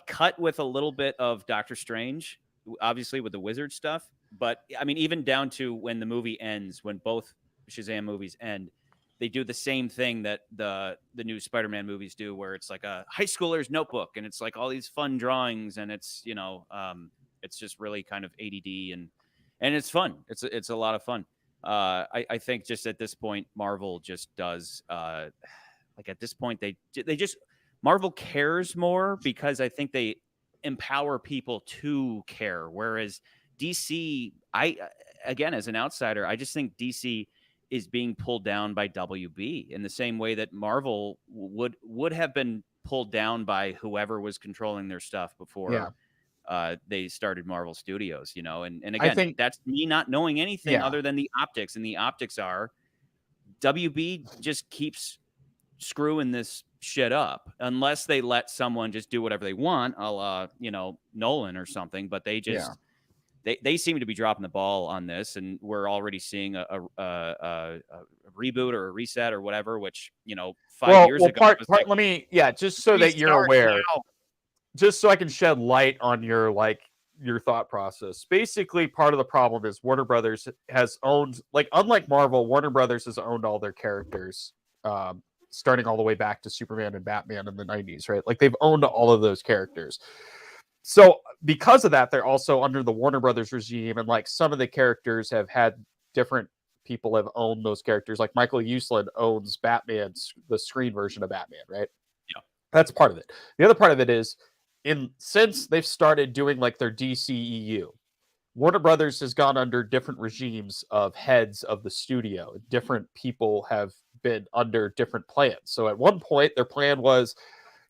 cut with a little bit of Doctor Strange, obviously with the wizard stuff. But I mean, even down to when the movie ends, when both Shazam movies end, they do the same thing that the new Spider-Man movies do, where it's like a high schooler's notebook, and it's like all these fun drawings, and it's it's just really kind of ADD, and it's fun. It's a lot of fun. I think just at this point, Marvel just does like at this point they just Marvel cares more because I think they empower people to care, whereas DC, again, as an outsider, I just think DC is being pulled down by WB in the same way that Marvel would have been pulled down by whoever was controlling their stuff before they started Marvel Studios, and again, think that's me not knowing anything Yeah. other than the optics, and the optics are WB just keeps screwing this shit up unless they let someone just do whatever they want, a la, Nolan or something, but they just they seem to be dropping the ball on this, and we're already seeing a reboot or a reset or whatever, which 5 years ago was like, let me just so that you're "Restart aware, now." just so I can shed light on your thought process. Basically, part of the problem is Warner Brothers has owned, unlike Marvel, Warner Brothers has owned all their characters, starting all the way back to Superman and Batman in the 90s, right? Like, they've owned all of those characters. So because of that, they're also under the Warner Brothers regime, and some of the characters have had different people have owned those characters. Like Michael Uslan owns Batman, the screen version of Batman, right? Yeah. That's part of it. The other part of it is, since they've started doing their DCEU, Warner Brothers has gone under different regimes of heads of the studio. Different people have been under different plans. So at one point, their plan was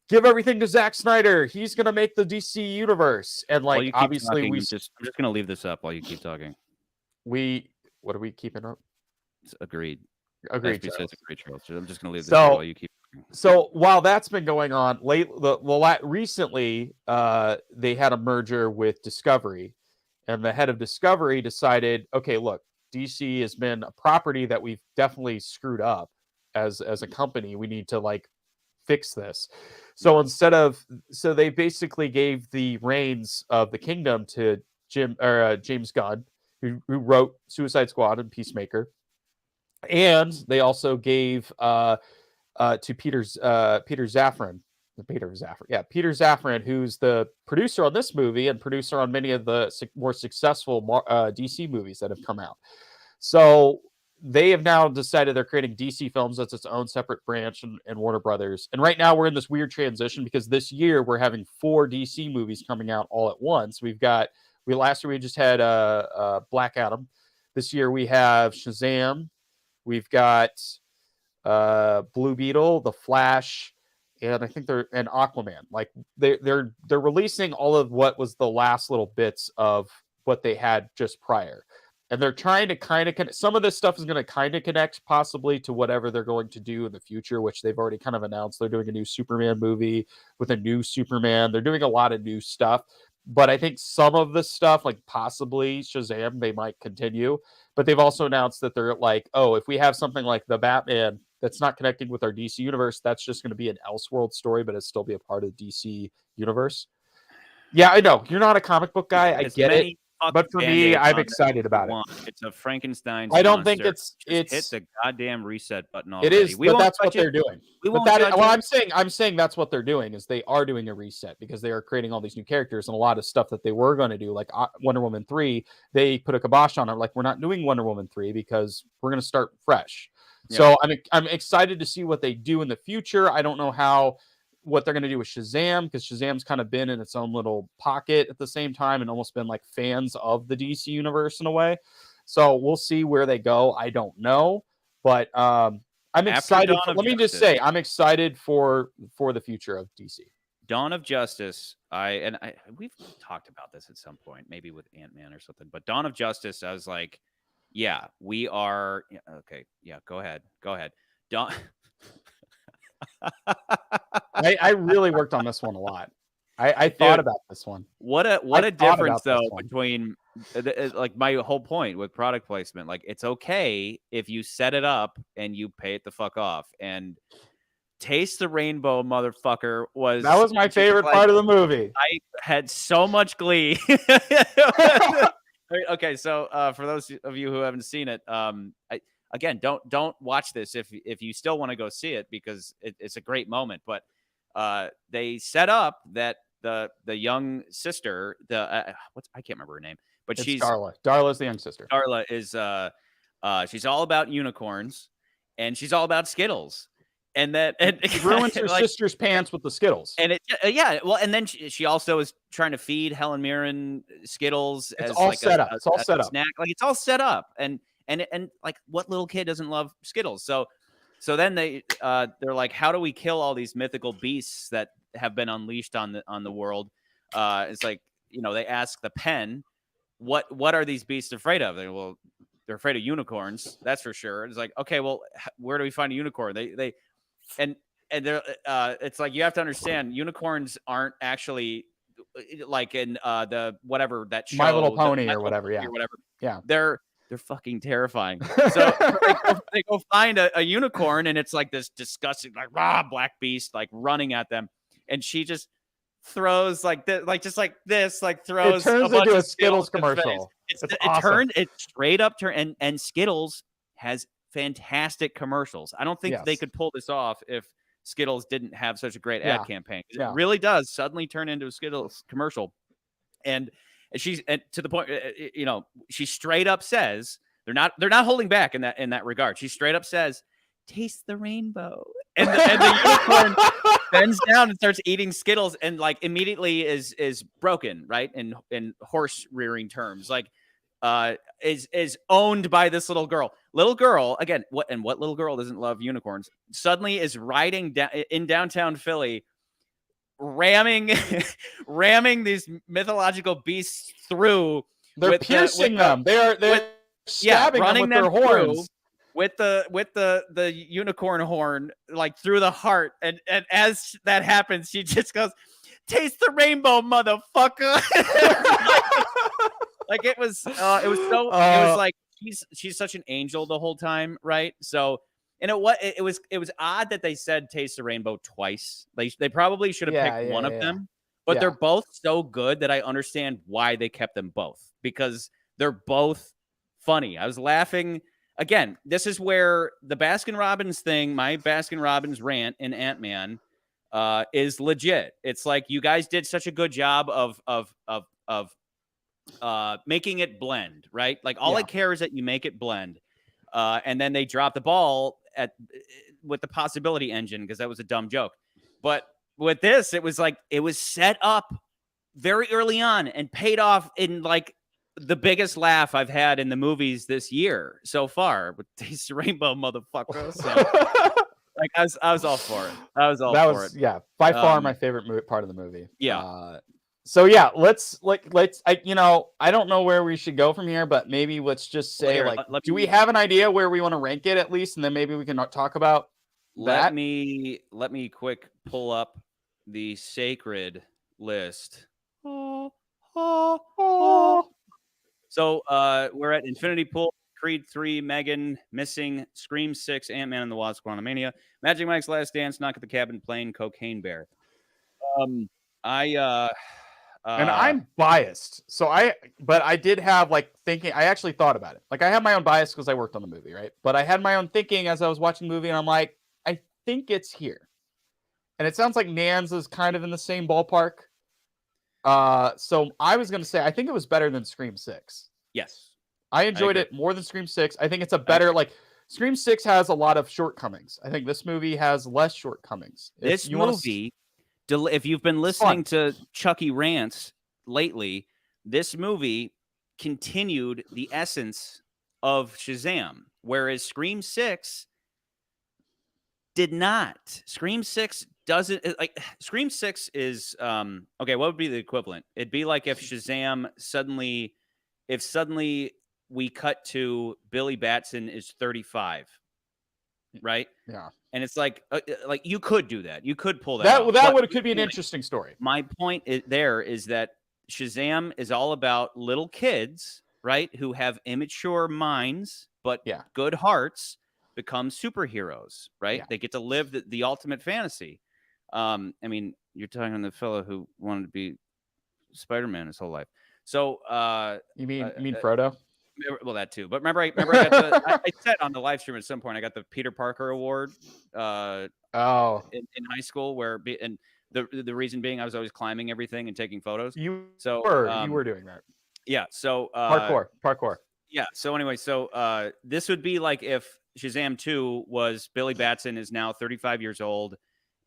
give everything to Zack Snyder. He's going to make the DC universe. And obviously talking, I'm just going to leave this up while you keep talking. What are we keeping up? Agreed. Agreed, Charles. Charles. Agreed, Charles. I'm just going to leave this up while you keep talking. So while that's been going on, recently, they had a merger with Discovery, and the head of Discovery decided, okay, look, DC has been a property that we've definitely screwed up as a company. We need to fix this. So so they basically gave the reins of the kingdom to James Gunn, who wrote Suicide Squad and Peacemaker, and they also gave to Peter Safran, who's the producer on this movie and producer on many of the more successful DC movies that have come out. So they have now decided they're creating DC Films as its own separate branch in Warner Brothers. And right now we're in this weird transition because this year we're having 4 DC movies coming out all at once. Last year we just had Black Adam. This year we have Shazam. We've got Blue Beetle, The Flash, and I think and Aquaman. They're releasing all of what was the last little bits of what they had just prior. And they're trying to kind of connect. Some of this stuff is going to kind of connect possibly to whatever they're going to do in the future, which they've already kind of announced. They're doing a new Superman movie with a new Superman. They're doing a lot of new stuff. But I think some of the stuff, possibly Shazam, they might continue. But they've also announced that they're if we have something like the Batman that's not connecting with our DC universe, that's just going to be an Elseworld story, but it'll still be a part of the DC universe. Yeah, I know. You're not a comic book guy. I get it. But for me, I'm excited about it. It's a Frankenstein's I don't monster. think it's hit the goddamn reset button already. It is, but that's what they're doing. I'm saying that's what they're doing is they are doing a reset because they are creating all these new characters and a lot of stuff that they were going to do, like Wonder Woman 3. They put a kibosh on it. We're not doing Wonder Woman 3 because we're going to start fresh. Yeah. So I'm excited to see what they do in the future. I don't know what they're going to do with Shazam, because Shazam's kind of been in its own little pocket at the same time and almost been fans of the DC universe in a way. So we'll see where they go. I don't know, but I'm excited. Let me just say, I'm excited for the future of DC. Dawn of Justice. We've talked about this at some point, maybe with Ant-Man or something. But Dawn of Justice, I was like, yeah, we are. Okay, yeah, go ahead. Dawn. I really worked on this one a lot. I thought about this one. What a difference though between like my whole point with product placement. Like, it's okay if you set it up and you pay it the fuck off. And Taste the Rainbow, motherfucker, that was my favorite part of the movie. I had so much glee. Okay, so for those of you who haven't seen it, again, don't watch this if you still want to go see it, because it's a great moment. But they set up that the young sister, I can't remember her name, but she's Darla. Darla's the young sister. Darla is she's all about unicorns, and she's all about Skittles. And that she ruins her sister's pants with the Skittles. And and then she also is trying to feed Helen Mirren Skittles. It's all set up. It's all set up. Snack. Like, it's all set up. And like, what little kid doesn't love Skittles? So then they're like, how do we kill all these mythical beasts that have been unleashed on the world? It's like, they ask the pen, what are these beasts afraid of? They're afraid of unicorns. That's for sure. It's like, okay, well, where do we find a unicorn? And they're it's like, you have to understand, unicorns aren't actually like in the whatever that show, My Little Pony or whatever. Yeah, or whatever. Yeah, they're fucking terrifying. So they go find a unicorn, and it's like this disgusting, like, black beast, like, running at them, and she just throws like this, like throws. It turns into a Skittles commercial. It straight up turn, and Skittles has fantastic commercials. I don't think they could pull this off if Skittles didn't have such a great ad campaign. It really does suddenly turn into a Skittles commercial. And she's to the point, she straight up says, they're not holding back in that regard. She straight up says, "Taste the rainbow," and the unicorn bends down and starts eating Skittles, and like immediately is broken, right? In horse rearing terms, like is owned by this little girl. Little girl, again, what little girl doesn't love unicorns? Suddenly is riding in downtown Philly, ramming these mythological beasts through. They're piercing them. They're stabbing them with their horns. With the unicorn horn, like, through the heart. And as that happens, she just goes, "Taste the rainbow, motherfucker." Like, it was like, she's such an angel the whole time, right? So, and it was odd that they said "Taste the Rainbow" twice. They probably should have picked one of them, but they're both so good that I understand why they kept them both, because they're both funny. I was laughing. Again, this is where the Baskin-Robbins thing, my Baskin-Robbins rant in Ant-Man, is legit. It's like, you guys did such a good job of making it blend, right? Like, all I care is that you make it blend. And then they dropped the ball with the possibility engine, because that was a dumb joke. But with this, it was like, it was set up very early on and paid off in like the biggest laugh I've had in the movies this year so far with Taste the Rainbow, motherfucker. So like, I was all for it. I was all for it. Yeah, by far my favorite part of the movie. Yeah. So yeah, let's I don't know where we should go from here, but maybe let's just say, do we have an idea where we want to rank it at least, and then maybe we can talk about that? Let me quick pull up the sacred list. So we're at Infinity Pool, Creed 3, Megan, Missing, Scream 6, Ant-Man and the Wasp, Quantumania, Magic Mike's Last Dance, Knock at the Cabin, Plane, Cocaine Bear. And I'm biased, but I did have thinking. I actually thought about it. Like, I have my own bias because I worked on the movie, right? But I had my own thinking as I was watching the movie, and I'm like, I think it's here. And it sounds like Nans is kind of in the same ballpark. So I was going to say, I think it was better than Scream 6. Yes. I enjoyed it more than Scream 6. I think it's a better, Scream 6 has a lot of shortcomings. I think this movie has less shortcomings. This movie, if you've been listening to Chucky rants lately, this movie continued the essence of Shazam, whereas Scream 6 did not. Scream 6 doesn't like Scream 6 is okay, what would be the equivalent? It'd be like if Shazam suddenly we cut to Billy Batson is 35, right? Yeah. And it's like you could do that. You could pull that off. Could be an interesting story. My point is that Shazam is all about little kids, right, who have immature minds but good hearts become superheroes, right? Yeah. They get to live the ultimate fantasy. I mean, you're talking to the fellow who wanted to be Spider-Man his whole life. So, you mean Frodo? Well, that too. But remember I got I said on the live stream at some point I got the Peter Parker Award. In high school, and the reason being I was always climbing everything and taking photos. You were doing that. Yeah. So parkour. Yeah. So anyway, this would be like if Shazam 2 was Billy Batson is now 35 years old,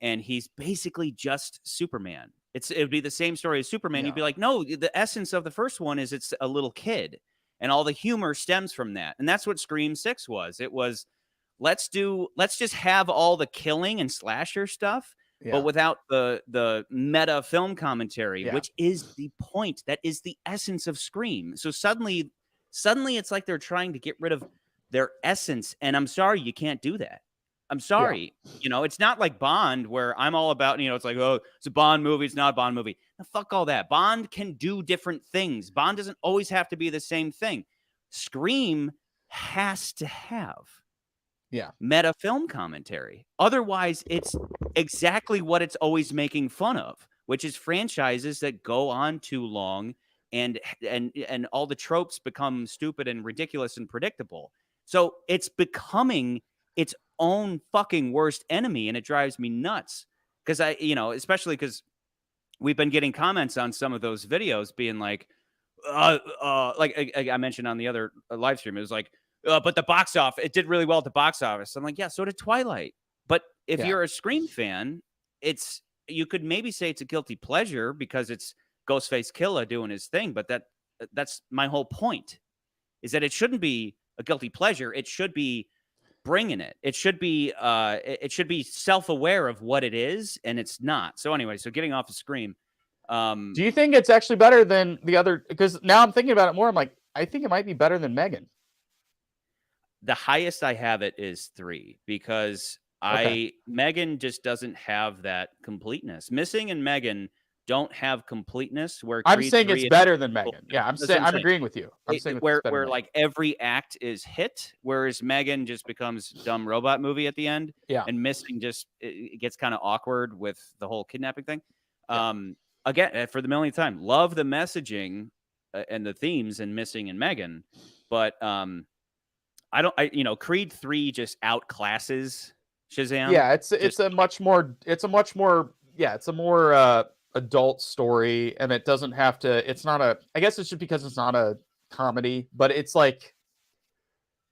and he's basically just Superman. It would be the same story as Superman. Yeah. You'd be like, no, the essence of the first one is it's a little kid, and all the humor stems from that. And that's what Scream 6 was. It was let's just have all the killing and slasher stuff, but without the meta film commentary, which is the point. That is the essence of Scream. So suddenly it's like they're trying to get rid of their essence. And I'm sorry, you can't do that. I'm sorry. Yeah. It's not like Bond where I'm all about, it's like, oh, it's a Bond movie. It's not a Bond movie. Now, fuck all that. Bond can do different things. Bond doesn't always have to be the same thing. Scream has to have meta film commentary. Otherwise, it's exactly what it's always making fun of, which is franchises that go on too long and all the tropes become stupid and ridiculous and predictable. So it's becoming its own fucking worst enemy, and it drives me nuts. Because especially because we've been getting comments on some of those videos being like I mentioned on the other live stream, it was like, but the box office, it did really well at the box office. I'm like, yeah, so did Twilight. But if you're a Scream fan, you could maybe say it's a guilty pleasure because it's Ghostface Killer doing his thing. But that's my whole point, is that it shouldn't be a guilty pleasure. It should be bringing it. It should be self-aware of what it is, and it's not. So anyway, getting off of Scream. Do you think it's actually better than the other? Because now I'm thinking about it more. I'm like, I think it might be better than Megan. The highest I have it is 3 because Megan just doesn't have that completeness. Missing and Megan don't have completeness. Where I'm saying it's better than Megan. Yeah, I'm agreeing with you. I'm saying where like every act is hit, whereas Megan just becomes dumb robot movie at the end. Yeah, and Missing it gets kind of awkward with the whole kidnapping thing. Again, for the millionth time, love the messaging and the themes in Missing and Megan, but Creed 3 just outclasses Shazam. Yeah, it's a much more adult story, and it doesn't have to. It's not a. I guess it's just because it's not a comedy, but it's like,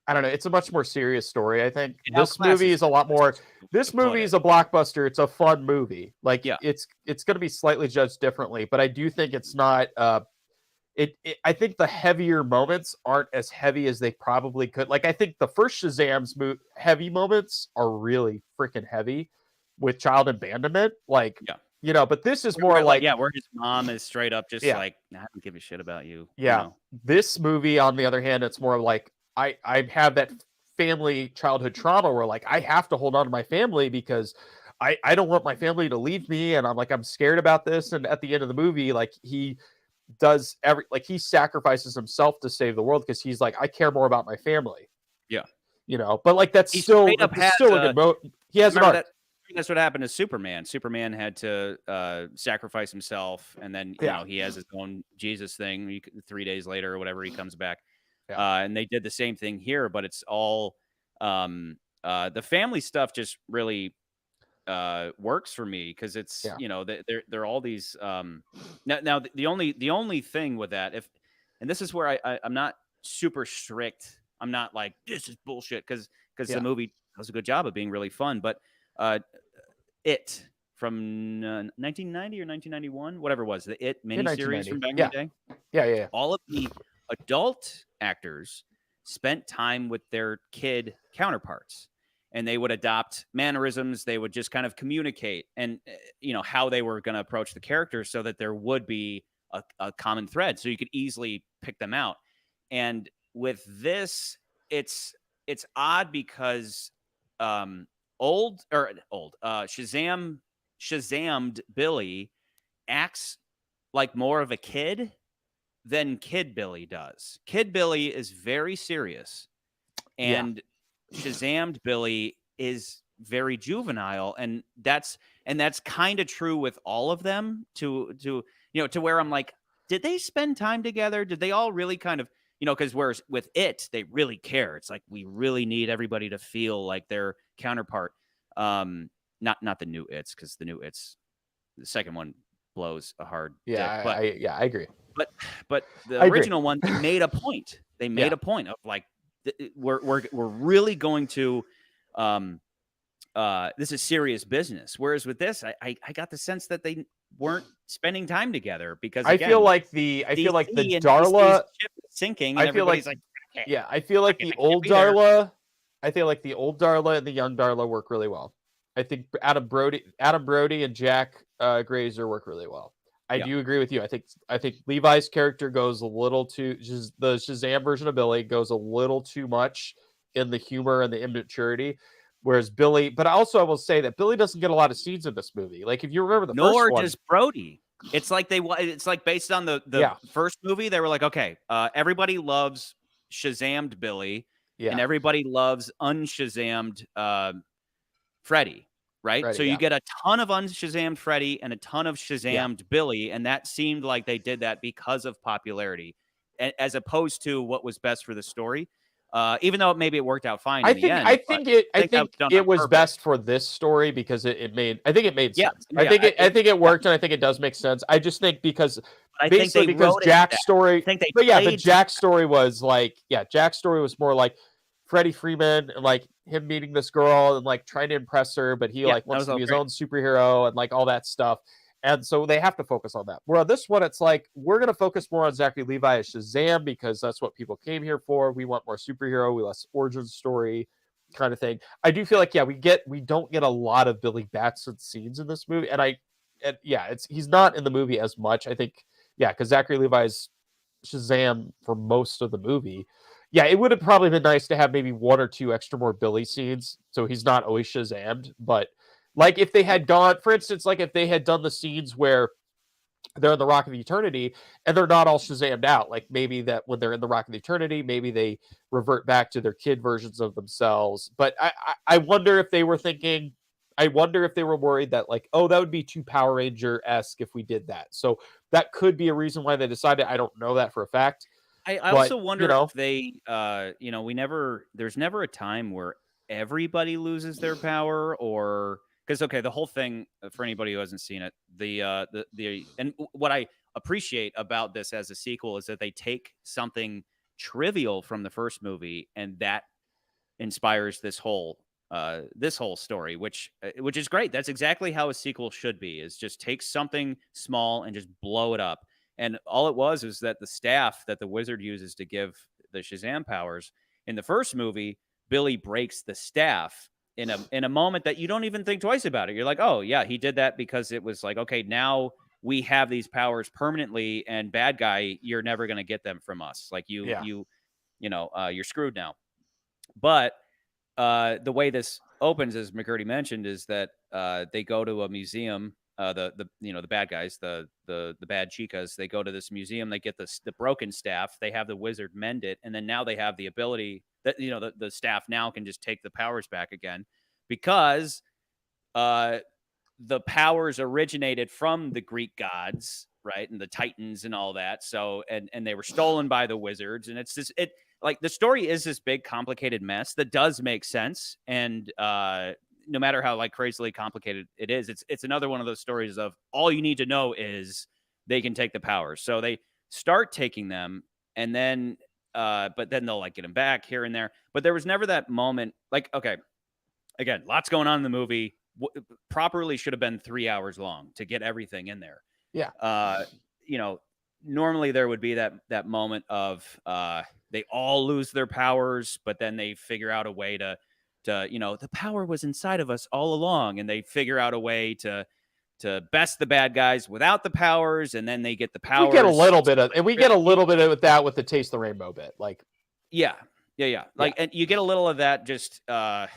I don't know. It's a much more serious story. I think this movie is a lot more. This movie is a blockbuster. It's a fun movie. Like it's going to be slightly judged differently, but I do think it's not. I think the heavier moments aren't as heavy as they probably could. Like, I think the first Shazam's heavy moments are really freaking heavy with child abandonment. Like, but this is more like, where his mom is straight up just like, I don't give a shit about you. Yeah. This movie, on the other hand, it's more like, I have that family childhood trauma where like, I have to hold on to my family because I don't want my family to leave me. And I'm scared about this. And at the end of the movie, like he sacrifices himself to save the world because he's like, I care more about my family. Yeah. But like that's still a good mode. He has an arc. That's what happened to Superman. Superman had to sacrifice himself, and then he has his own Jesus thing. 3 days later or whatever, he comes back. And they did the same thing here, but it's all the family stuff just really works for me because it's they're all these now the only thing with that, and this is where I'm not super strict. I'm not like this is bullshit because the movie does a good job of being really fun, but It from 1990 or 1991, whatever it was, the It miniseries from back in the day. Yeah. All of the adult actors spent time with their kid counterparts, and they would adopt mannerisms. They would just kind of communicate and, how they were going to approach the characters so that there would be a common thread. So you could easily pick them out. And with this, it's odd because Shazammed Billy acts like more of a kid than Kid Billy does. Kid Billy is very serious, and Shazammed Billy is very juvenile, and that's kind of true with all of them. To where I'm like, did they spend time together? Did they all really kind of, because whereas with it, they really care. It's like we really need everybody to feel like their counterpart. Not the new It's, because the new It's, the second one blows a hard dick. But I agree. But the original one, they made a point. They made a point of like, we're really going to, this is serious business. Whereas with this, I got the sense that they weren't spending time together because, again, I feel like the Darla ship is sinking, and everybody's like, I feel like the old Darla, and the young Darla work really well. I think Adam Brody and Jack Grazer work really well. I do agree with you. I think Levi's character goes a little too, just the Shazam version of Billy goes a little too much in the humor and the immaturity, whereas Billy. But also, I will say that Billy doesn't get a lot of scenes in this movie. Like if you remember the first one, nor does Brody. It's like it's like based on the first movie, they were like, okay, everybody loves Shazammed Billy, and everybody loves unShazammed Freddy. Right. Freddy, so you get a ton of unShazammed Freddy and a ton of Shazammed Billy. And that seemed like they did that because of popularity, as opposed to what was best for the story. Even though maybe it worked out fine in the end. I think it was best for this story because it made sense. I think it worked, and I think it does make sense. I just think because Jack's story, Jack's story was like, Jack's story was more like Freddie Freeman and like him meeting this girl and like trying to impress her, but he like wants to be his own superhero and like all that stuff. And so they have to focus on that. Where on this one, it's like, we're going to focus more on Zachary Levi as Shazam because that's what people came here for. We want more superhero, we less origin story kind of thing. I do feel like, we don't get a lot of Billy Batson scenes in this movie. He's not in the movie as much. I think, because Zachary Levi's Shazam for most of the movie. It would have probably been nice to have maybe one or two extra more Billy scenes, so he's not always Shazammed. But like if they had gone, for instance, like if they had done the scenes where they're in the Rock of Eternity and they're not all Shazammed out, like maybe that when they're in the Rock of Eternity, maybe they revert back to their kid versions of themselves. But I wonder if they were thinking, I wonder if they were worried that like, that would be too Power Ranger-esque if we did that. So that could be a reason why they decided. I don't know that for a fact. I also wonder if they, there's never a time where everybody loses their power, or because the whole thing, for anybody who hasn't seen it, and what I appreciate about this as a sequel is that they take something trivial from the first movie and that inspires this whole story, which is great. That's exactly how a sequel should be: is just take something small and just blow it up. And all it was that the staff that the wizard uses to give the Shazam powers in the first movie, Billy breaks the staff in a moment that you don't even think twice about it. You're like, oh yeah, he did that because it was like, okay, now we have these powers permanently, and bad guy, you're never going to get them from us. Like you're screwed now. But the way this opens, as McCurdy mentioned, is that they go to a museum. The bad guys, the bad chicas, they go to this museum, they get the broken staff, they have the wizard mend it, and then now they have the ability that the staff now can just take the powers back again, because the powers originated from the Greek gods, right, and the Titans and all that. So and they were stolen by the wizards, and it's this like the story is this big complicated mess that does make sense, and no matter how like crazily complicated it is, it's another one of those stories of all you need to know is they can take the powers. So they start taking them, and then but then they'll like get them back here and there. But there was never that moment. Like, okay, again, lots going on in the movie. Properly should have been 3 hours long to get everything in there. normally there would be that moment of they all lose their powers, but then they figure out a way to the power was inside of us all along, and they figure out a way to best the bad guys without the powers, and then they get the powers. We get a little bit of, and we get a little bit of that with the Taste the Rainbow bit, like yeah. Like, and you get a little of that just like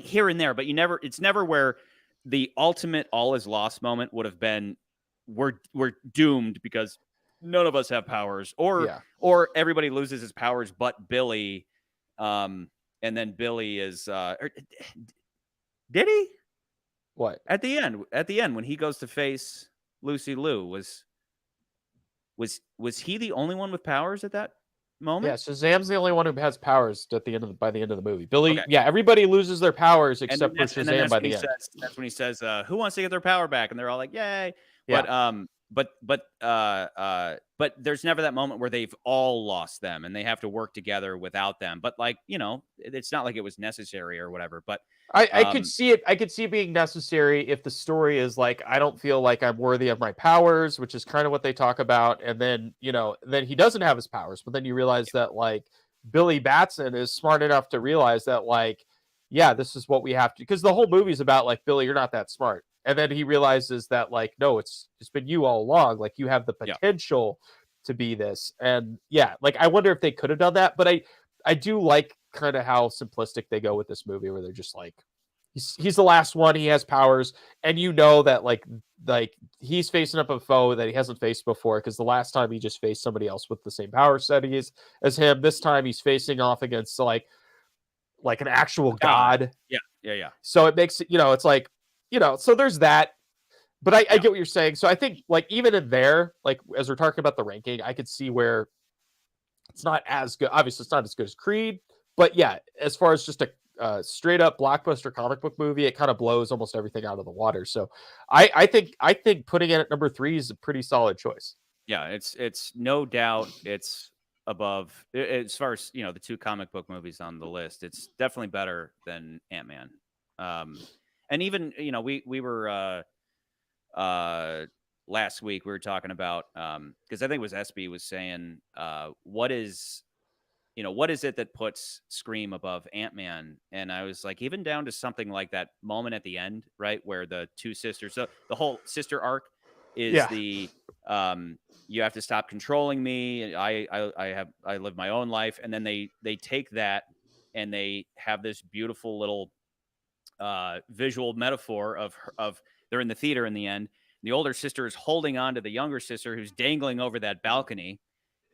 here and there, but it's never where the ultimate all is lost moment would have been we're doomed because none of us have powers, or everybody loses his powers but Billy, and then Billy is did he? What? At the end when he goes to face Lucy Liu, was he the only one with powers at that moment? Yeah, Shazam's the only one who has powers at the end by the end of the movie. Billy, Okay. everybody loses their powers except for And then Shazam by the end. That's when he says, "Who wants to get their power back?" And they're all like, "Yay!" Yeah. But there's never that moment where they've all lost them and they have to work together without them. But like, it's not like it was necessary or whatever. But I could see it. I could see it being necessary if the story is like, I don't feel like I'm worthy of my powers, which is kind of what they talk about. And then, then he doesn't have his powers. But then you realize that like Billy Batson is smart enough to realize that like, yeah, this is what we have to, because the whole movie's about like, Billy, you're not that smart. And then he realizes that like, no, it's been you all along. Like you have the potential to be this. And like, I wonder if they could have done that. But I do like kind of how simplistic they go with this movie, where they're just like, he's the last one, he has powers, and that like he's facing up a foe that he hasn't faced before, because the last time he just faced somebody else with the same power set as him. This time he's facing off against like an actual god. Yeah. So it makes it, it's like, so there's that. But I get what you're saying. So I think like even in there, like as we're talking about the ranking, I could see where it's not as good. Obviously, it's not as good as Creed, but as far as just a straight up blockbuster comic book movie, it kind of blows almost everything out of the water. So I think putting it at number 3 is a pretty solid choice. Yeah, it's no doubt it's above, as far as the 2 comic book movies on the list. It's definitely better than Ant-Man. And even we were last week we were talking about because I think it was SB was saying what is it that puts Scream above Ant-Man? And I was like, even down to something like that moment at the end, right, where the 2 sisters, so the whole sister arc is the you have to stop controlling me. I live my own life, and then they take that and they have this beautiful little visual metaphor of they're in the theater in the end. The older sister is holding on to the younger sister who's dangling over that balcony,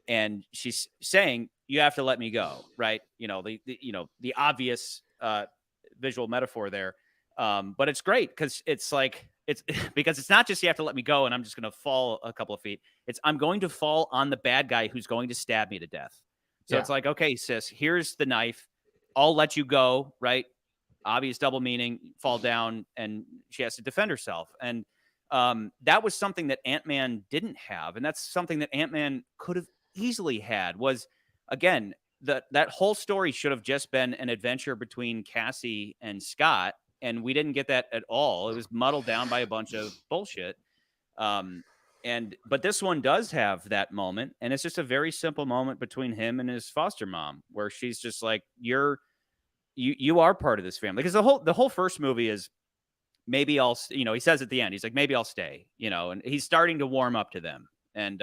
and she's saying, "You have to let me go," right? The obvious visual metaphor there. But it's great because it's like it's because it's not just you have to let me go and I'm just going to fall a couple of feet. It's I'm going to fall on the bad guy who's going to stab me to death. So it's like, okay, sis, here's the knife. I'll let you go, right? Obvious double meaning, fall down, and she has to defend herself. And that was something that Ant-Man didn't have. And that's something that Ant-Man could have easily had was, again, that whole story should have just been an adventure between Cassie and Scott. And we didn't get that at all. It was muddled down by a bunch of bullshit. But this one does have that moment. And it's just a very simple moment between him and his foster mom, where she's just like, you are part of this family. Because the whole first movie is, maybe I'll, he says at the end, he's like, maybe I'll stay, and he's starting to warm up to them. And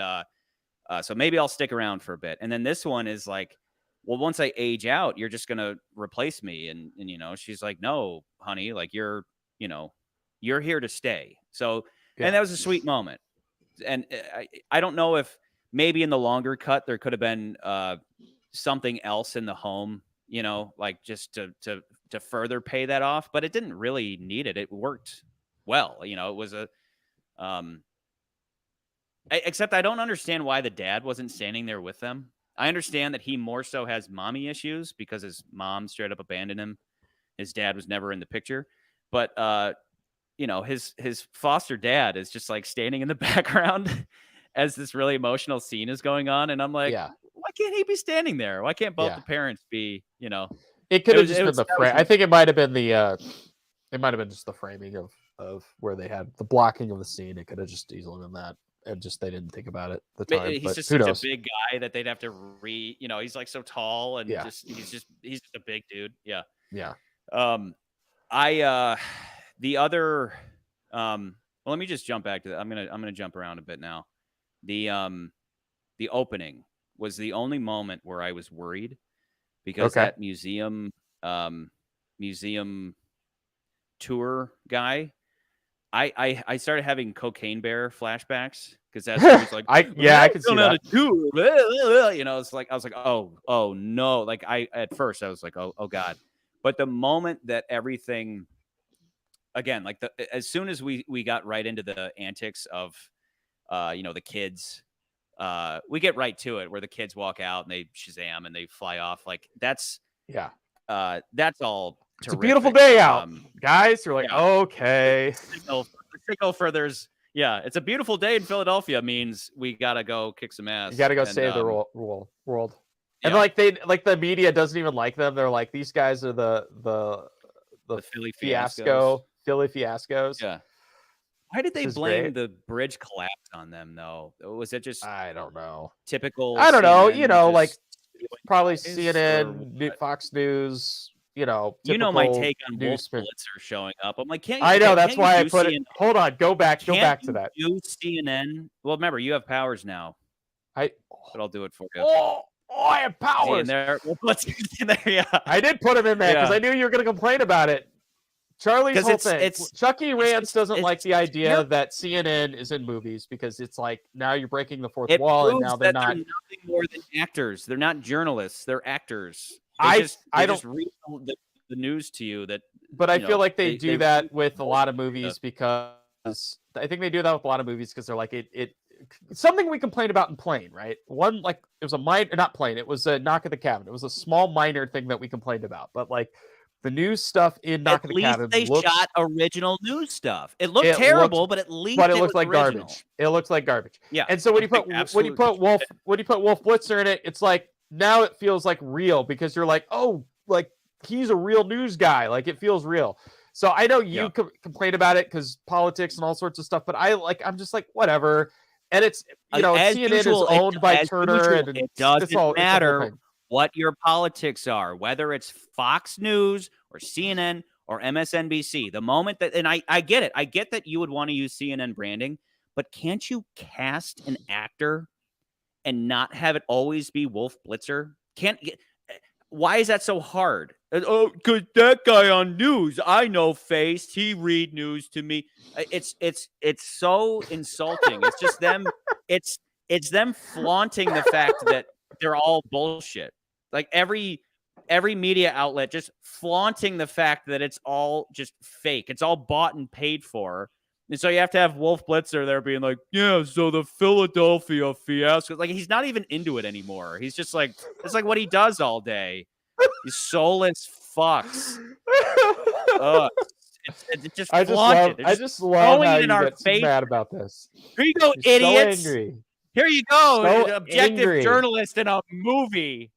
so maybe I'll stick around for a bit. And then this one is like, well, once I age out, you're just going to replace me. And she's like, no, honey, like you're here to stay. So, and that was a sweet moment. And I don't know if maybe in the longer cut, there could have been something else in the home, like just to further pay that off, but it didn't really need it. It worked well. It was except I don't understand why the dad wasn't standing there with them. I understand that he more so has mommy issues because his mom straight up abandoned him. His dad was never in the picture, but his foster dad is just like standing in the background as this really emotional scene is going on. And I'm like, why can't he be standing there? Why can't both the parents be, It could have just been the frame. I think it might have been just the framing of where they had the blocking of the scene. It could have just easily been that. and just they didn't think about it at the time. He's But just who such knows? a big guy that they'd have to he's like so tall and Yeah. he's just a big dude. Yeah. Yeah. The other well, let me just jump back to that. I'm gonna jump around a bit now. The opening was the only moment where I was worried because Okay. that museum tour guy, I started having Cocaine Bear flashbacks because that's what he's like. I can see that. Tour. You know, it's like I was like, oh no. Like at first I was like, oh god. But the moment that everything again, like as soon as we got right into the antics of the kids, we get right to it where the kids walk out and they Shazam and they fly off. Like that's all terrific. It's a beautiful day out, guys. You're like, okay. The signal for it's a beautiful day in Philadelphia means we gotta go kick some ass. You gotta go save the world. And like the media doesn't even like them. They're like, these guys are the Philly fiascos. Yeah. Why did they blame the bridge collapse on them though? Was it just I don't know. Typical. I don't know. CNN, like probably CNN, Fox News. My take on Wolf Blitzer showing up. I'm like, I know that's why I put it. Hold on, go back to that. Do CNN? Well, remember you have powers now. But I'll do it for you. Oh, I have powers. In there. Well, what's in there? Yeah, I did put him in there because I knew you were going to complain about it. Charlie's whole thing. Chucky Rance doesn't like the idea that CNN is in movies because it's like now you're breaking the fourth wall and now they're not. They're nothing more than actors. They're not journalists. They're actors. I don't read the news to you that. But I feel like they do that with a lot of movies because I think they do that with a lot of movies because they're like it. Something we complained about in Plane, right? One like it was a minor, not Plane. It was a Knock at the Cabin. It was a small minor thing that we complained about, but like. The news stuff in Knock at the Cabin. At least they shot original news stuff. It looked terrible, but at least it looked like original. garbage. It looks like garbage. Yeah. And so when you put Wolf Blitzer in it, it's like now it feels like real because you're like, oh, like he's a real news guy. Like it feels real. So I know you complain about it because politics and all sorts of stuff, but I'm just like whatever. And it's CNN is owned by Turner, and it doesn't matter what your politics are, whether it's Fox News or CNN or MSNBC. The moment that, and I get it. I get that you would want to use CNN branding, but can't you cast an actor and not have it always be Wolf Blitzer? Why is that so hard? Oh, because that guy on news, I know face. He read news to me. It's so insulting. It's just them. It's them flaunting the fact that they're all bullshit. Like every media outlet just flaunting the fact that it's all just fake. It's all bought and paid for. And so you have to have Wolf Blitzer there being like, yeah, so the Philadelphia fiasco. Like he's not even into it anymore. He's just like, it's like what he does all day. These soulless fucks. It's just I just love how you get so mad about this. Here you go, You're idiots. So angry. Here you go, so objective angry. Journalist in a movie.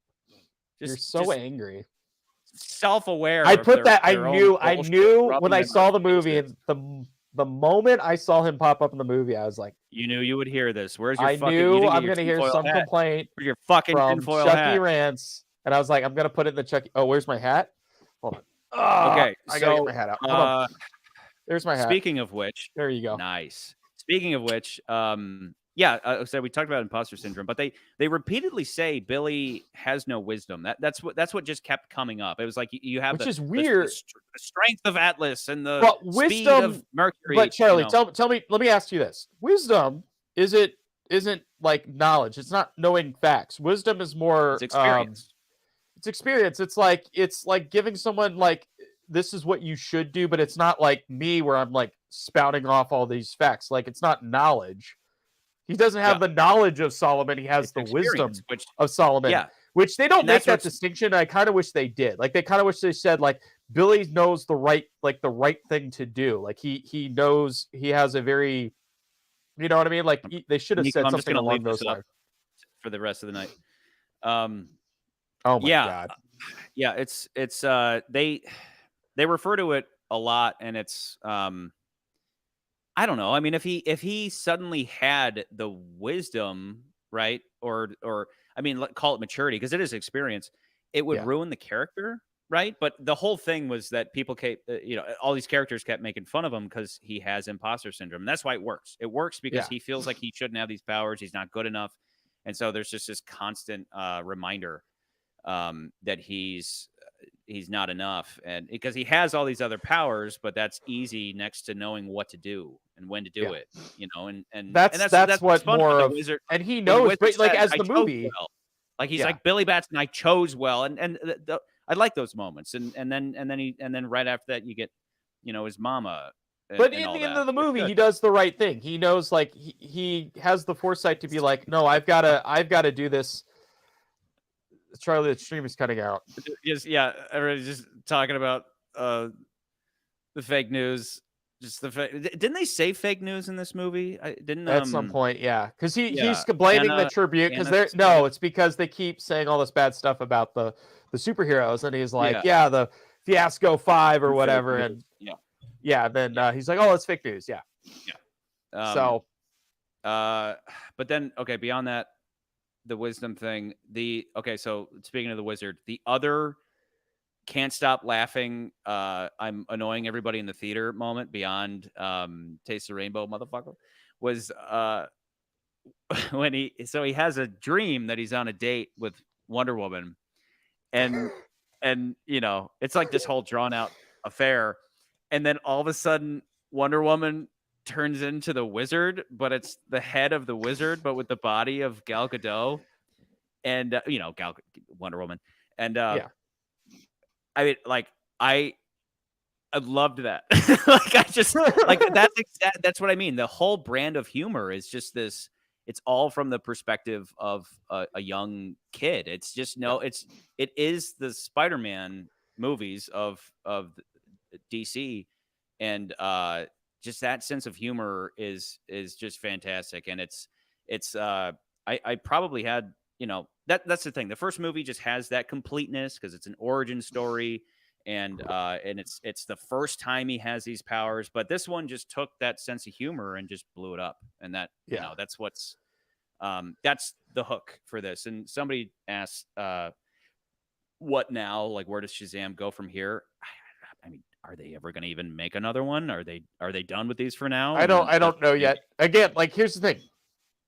You're so angry. Self-aware. I put that. I knew when I saw the movie, and the moment I saw him pop up in the movie, I was like, you knew you would hear this. Where's your I fucking? knew I'm going to hear some complaint for your fucking from tinfoil Chucky hat. Rance, and I was like, I'm going to put it in the Chucky. Oh, where's my hat? Hold on. Okay, I got to get my hat out. Hold on. There's my hat. Speaking of which, there you go. Nice. Speaking of which, so we talked about imposter syndrome, but they repeatedly say Billy has no wisdom. That's what just kept coming up. It was like you have which is weird. The strength of Atlas and the speed of Mercury. But Charlie, tell me. Let me ask you this: wisdom isn't like knowledge. It's not knowing facts. Wisdom is more it's experience. It's experience. It's like giving someone like this is what you should do, but it's not like me where I'm like spouting off all these facts. Like it's not knowledge. He doesn't have the knowledge of Solomon. He has the wisdom of Solomon, which they don't make that distinction. I kind of wish they did. Like they kind of wish they said like Billy knows the right thing to do. Like he knows he has a very, you know what I mean? Like they should have said something along those lines for the rest of the night. Oh my God. Yeah. It's they refer to it a lot, and it's I don't know. I mean, if he suddenly had the wisdom, right, or I mean, call it maturity because it is experience, it would Yeah. ruin the character, right? But the whole thing was that people kept, all these characters kept making fun of him because he has imposter syndrome. And that's why it works. It works because Yeah. he feels like he shouldn't have these powers. He's not good enough, and so there's just this constant reminder that he's not enough, and because he has all these other powers, but that's easy next to knowing what to do and when to do Yeah. it, and That's that's what's what fun more when the of, wizard and he when the knows, wizard but like says, as "I the chose movie, well," like he's yeah, like Billy Batson, "I chose well," and I like those moments, and then right after that you get his mama but and in all the end that. of the It's movie, good. he does the right thing. He knows, like he has the foresight to be like, no, I've gotta do this. Charlie, the stream is cutting out. Just yeah, everybody's just talking about the fake news. Just the didn't they say fake news in this movie? I didn't At some point, yeah, because he's yeah, blaming the Anna tribute because Anna they're said no, it. it's because they keep saying all this bad stuff about the superheroes, and he's like, Yeah, yeah, the Fiasco 5 or fake whatever, news. and Yeah, yeah, then yeah, he's like, oh, it's fake news, yeah. yeah. So Uh, but then okay, beyond that, the wisdom thing. So speaking of the wizard, the other can't stop laughing. I'm annoying everybody in the theater moment beyond Taste the Rainbow, motherfucker. Was when he has a dream that he's on a date with Wonder Woman, and it's like this whole drawn out affair, and then all of a sudden Wonder Woman turns into the wizard, but it's the head of the wizard but with the body of Gal Gadot, and Wonder Woman, and yeah, I mean, like, I loved that. Like, I just like that's what I mean. The whole brand of humor is just this. It's all from the perspective of a young kid. It's just yeah, it is the Spider-Man movies of DC, and just that sense of humor is just fantastic. And I probably had that's the thing. The first movie just has that completeness because it's an origin story, and it's the first time he has these powers. But this one just took that sense of humor and just blew it up, and yeah. that's the hook for this. And somebody asked, "What now? Like, where does Shazam go from here?" I mean, are they ever going to even make another one? Are they done with these for now? I And then don't know yet. Again, like here's the thing.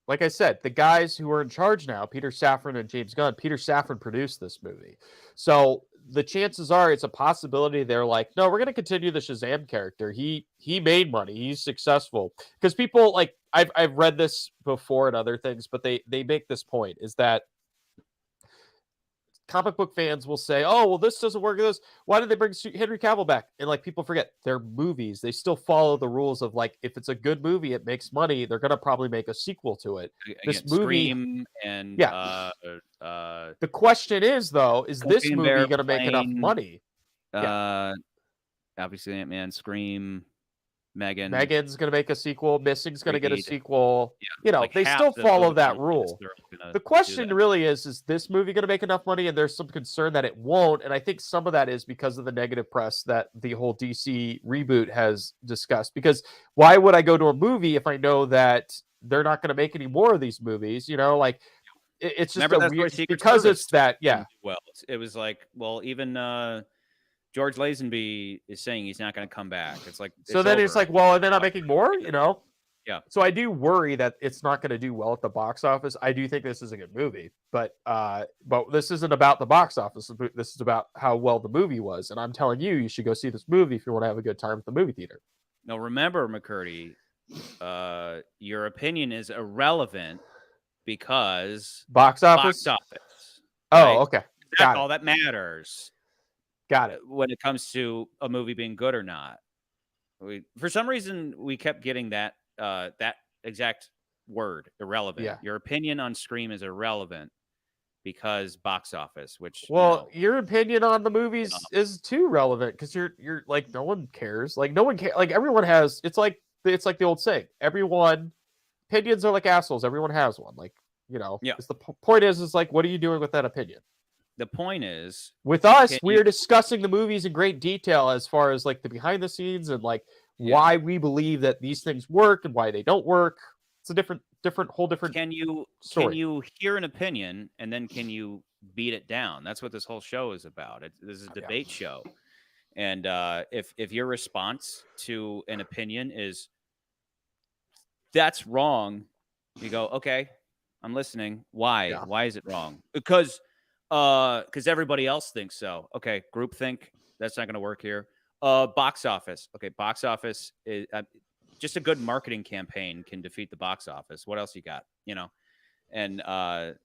Like I said, the guys who are in charge now, Peter Safran and James Gunn, Peter Safran produced this movie. So the chances are it's a possibility they're like, no, we're going to continue the Shazam character. He made money. He's successful. Because people like I've read this before and other things, but they make this point is that comic book fans will say, "Oh, well, this doesn't work. This. Why did they bring Henry Cavill back?" And like people forget, they're movies. They still follow the rules of like, if it's a good movie, it makes money. They're gonna probably make a sequel to it. This again, movie, Scream and yeah. The question is though, is this Cocaine Bear, movie gonna make enough Plane, money? Yeah, obviously Ant-Man, Scream, Megan, Megan's gonna make a sequel. Missing's gonna get a Creed. sequel. Yeah, You know, like they half still the follow movie that franchise, rule. they're all gonna The do question that. really is this movie going to make enough money? And there's some concern that it won't. And I think some of that is because of the negative press that the whole DC reboot has discussed. Because why would I go to a movie if I know that they're not going to make any more of these movies? You know, like it's just Remember a that's why weird, Secret because Service it's that, didn't yeah. do well. It was like, well, even George Lazenby is saying he's not going to come back. It's like So it's then over. it's like, well, they're not making more, you know? Yeah. So I do worry that it's not going to do well at the box office. I do think this is a good movie, but this isn't about the box office. This is about how well the movie was. And I'm telling you, you should go see this movie if you want to have a good time at the movie theater. Now remember, McCurdy, your opinion is irrelevant because Box office. box office. Oh, right? okay. That's all that matters. Got it. When it comes to a movie being good or not. For some reason, we kept getting that exact word, irrelevant. Yeah. Your opinion on Scream is irrelevant because box office, which Well, your opinion on the movies is too relevant because you're like, no one cares. Like no one cares. Like everyone has. It's like the old saying. Everyone opinions are like assholes. Everyone has one. Like Yeah. The point is like, what are you doing with that opinion? The point is, with us, we're discussing the movies in great detail as far as like the behind the scenes and like why we believe that these things work and why they don't work. It's a whole different Can story. you hear an opinion and then can you beat it down? That's what this whole show is about. This is a debate show. And if your response to an opinion is that's wrong, you go, okay, I'm listening. Why? Yeah. Why is it wrong? Because everybody else thinks so. Okay, groupthink. That's not going to work here. Box office. Okay, box office is just a good marketing campaign can defeat the box office. What else you got? You know, and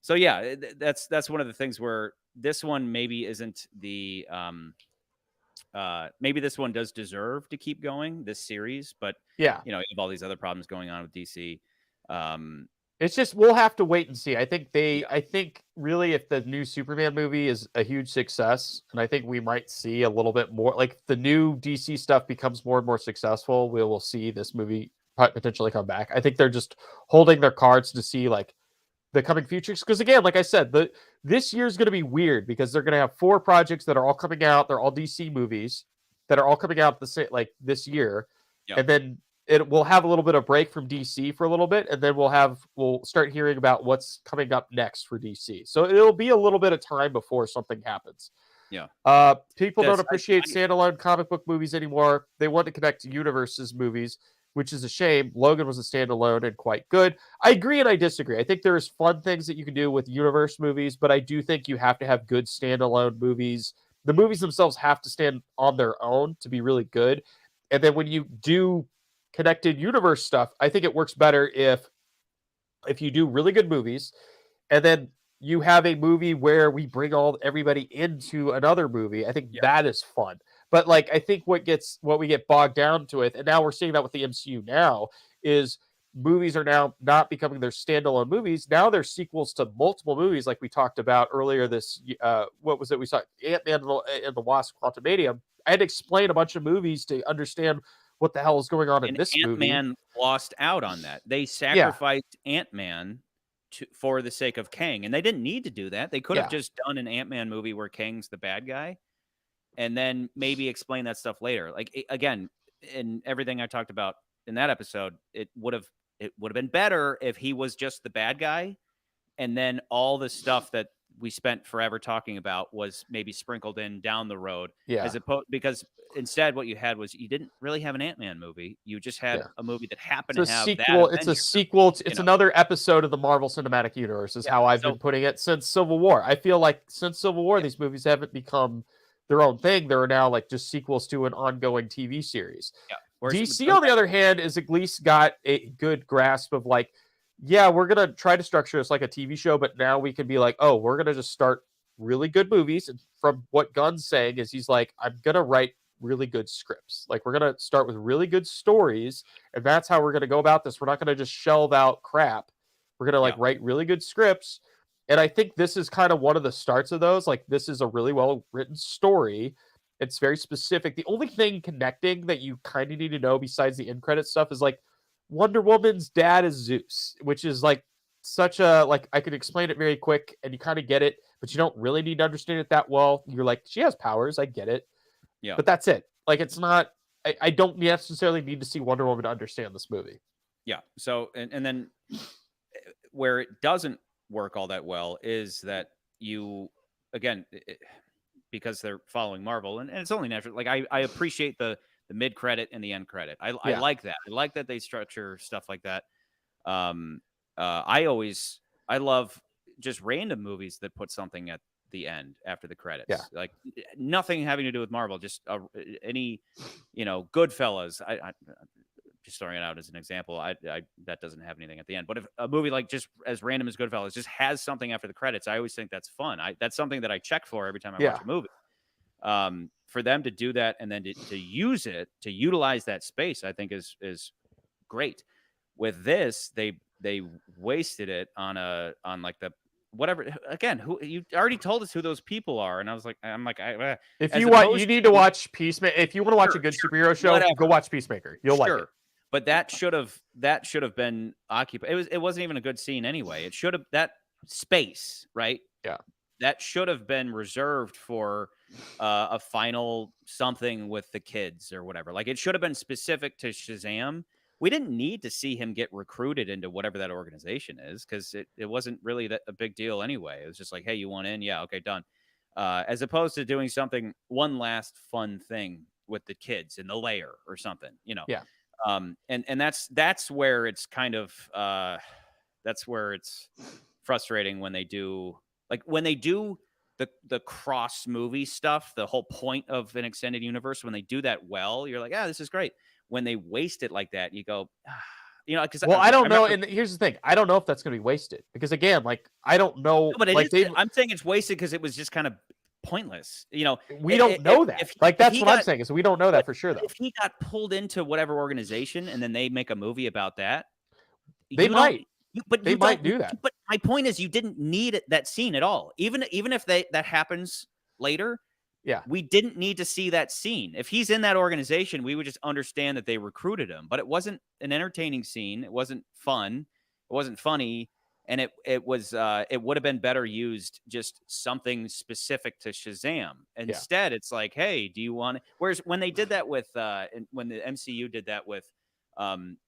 so yeah, that's one of the things where this one maybe isn't the maybe this one does deserve to keep going, this series, but Yeah. you know, you have all these other problems going on with DC. It's just we'll have to wait and see. I think really if the new Superman movie is a huge success, and I think we might see a little bit more like the new DC stuff becomes more and more successful, we will see this movie potentially come back. I think they're just holding their cards to see like the coming futures because again, like I said, this year is going to be weird because they're going to have 4 projects that are all coming out. They're all DC movies that are all coming out the same like this year, and then it will have a little bit of break from DC for a little bit, and then we'll start hearing about what's coming up next for DC. So it'll be a little bit of time before something happens. People don't appreciate standalone comic book movies anymore. They want to connect to universes movies, which is a shame. Logan was a standalone and quite good. I agree and I disagree. I think there's fun things that you can do with universe movies, but I do think you have to have good standalone movies. The movies themselves have to stand on their own to be really good. And then when you do connected universe stuff, I think it works better if you do really good movies and then you have a movie where we bring everybody into another movie. I think that is fun. But like I think what we get bogged down to it, and now we're seeing that with the MCU now, is movies are now not becoming their standalone movies. Now they're sequels to multiple movies, like we talked about earlier. This what was it? We saw Ant-Man and the Wasp: Quantumania. I had to explain a bunch of movies to understand what the hell is going on in this movie. Ant-Man lost out on that. They sacrificed Ant-Man for the sake of Kang, and they didn't need to do that. They could have just done an Ant-Man movie where Kang's the bad guy, and then maybe explain that stuff later. Like again, in everything I talked about in that episode, it would have been better if he was just the bad guy, and then all the stuff that we spent forever talking about was maybe sprinkled in down the road. As opposed, because instead what you had was you didn't really have an Ant-Man movie. You just had a movie that happened to have sequel. It's a sequel. It's another episode of the Marvel Cinematic Universe is how I've been putting it since Civil War. I feel like since Civil War, these movies haven't become their own thing. They're now like just sequels to an ongoing TV series. DC, on the other hand, is at least got a good grasp of like, we're going to try to structure this like a TV show, but now we can be like, oh, we're going to just start really good movies. And from what Gunn's saying is he's like, I'm going to write really good scripts. Like we're going to start with really good stories. And that's how we're going to go about this. We're not going to just shelve out crap. We're going to like write really good scripts. And I think this is kind of one of the starts of those. Like this is a really well written story. It's very specific. The only thing connecting that you kind of need to know besides the end credit stuff is like Wonder Woman's dad is Zeus, which is like such a, like, I could explain it very quick and you kind of get it, but you don't really need to understand it that well. You're like, she has powers. I get it. But that's it. Like, it's not, I don't necessarily need to see Wonder Woman to understand this movie. So, and then where it doesn't work all that well is that you, again, because they're following Marvel and it's only natural. Like I appreciate the mid credit and the end credit. I like that. I like that they structure stuff like that. I love just random movies that put something at the end after the credits. Like nothing having to do with Marvel, just any, Goodfellas. I just throwing it out as an example. I that doesn't have anything at the end. But if a movie like just as random as Goodfellas just has something after the credits, I always think that's fun. That's something that I check for every time I watch a movie. For them to do that and then to use it, to utilize that space, I think is great. With this, they wasted it on like the whatever. Again, who you already told us who those people are, and I'm like, if you want, you need to watch Peacemaker. If you want to watch a good superhero show, go watch Peacemaker. You'll like it. But that should have been occupied. It wasn't even a good scene anyway. It should have that space, right? Yeah. That should have been reserved for a final something with the kids or whatever. Like, it should have been specific to Shazam. We didn't need to see him get recruited into whatever that organization is, because it wasn't really a big deal anyway. It was just like, hey, you want in? Yeah, okay, done. As opposed to doing one last fun thing with the kids in the lair or something, Yeah. And that's where it's kind of that's where it's frustrating when they do the cross movie stuff. The whole point of an extended universe, when they do that well, you're like, this is great. When they waste it like that, you go, because Well, I don't know. And here's the thing: I don't know if that's going to be wasted, because again, like, I don't know. No, but like I'm saying it's wasted because it was just kind of pointless. We don't know that. That's what I'm saying, is we don't know that for sure, though. If he got pulled into whatever organization and then they make a movie about that, they might. They might do that. But my point is, you didn't need that scene at all. Even if that happens later, yeah, we didn't need to see that scene. If he's in that organization, we would just understand that they recruited him. But it wasn't an entertaining scene. It wasn't fun. It wasn't funny. And it would have been better used just something specific to Shazam. Instead, it's like, hey, do you want? Whereas when they did that with when the MCU did that with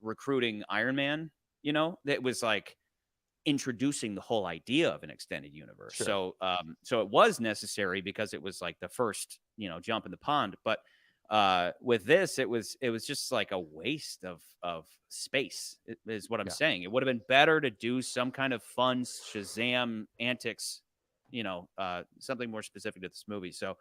recruiting Iron Man, that was like introducing the whole idea of an extended universe. Sure. So it was necessary because it was like the first jump in the pond. But with this, it was just like a waste of space, is what I'm saying. It would have been better to do some kind of fun Shazam antics, something more specific to this movie. So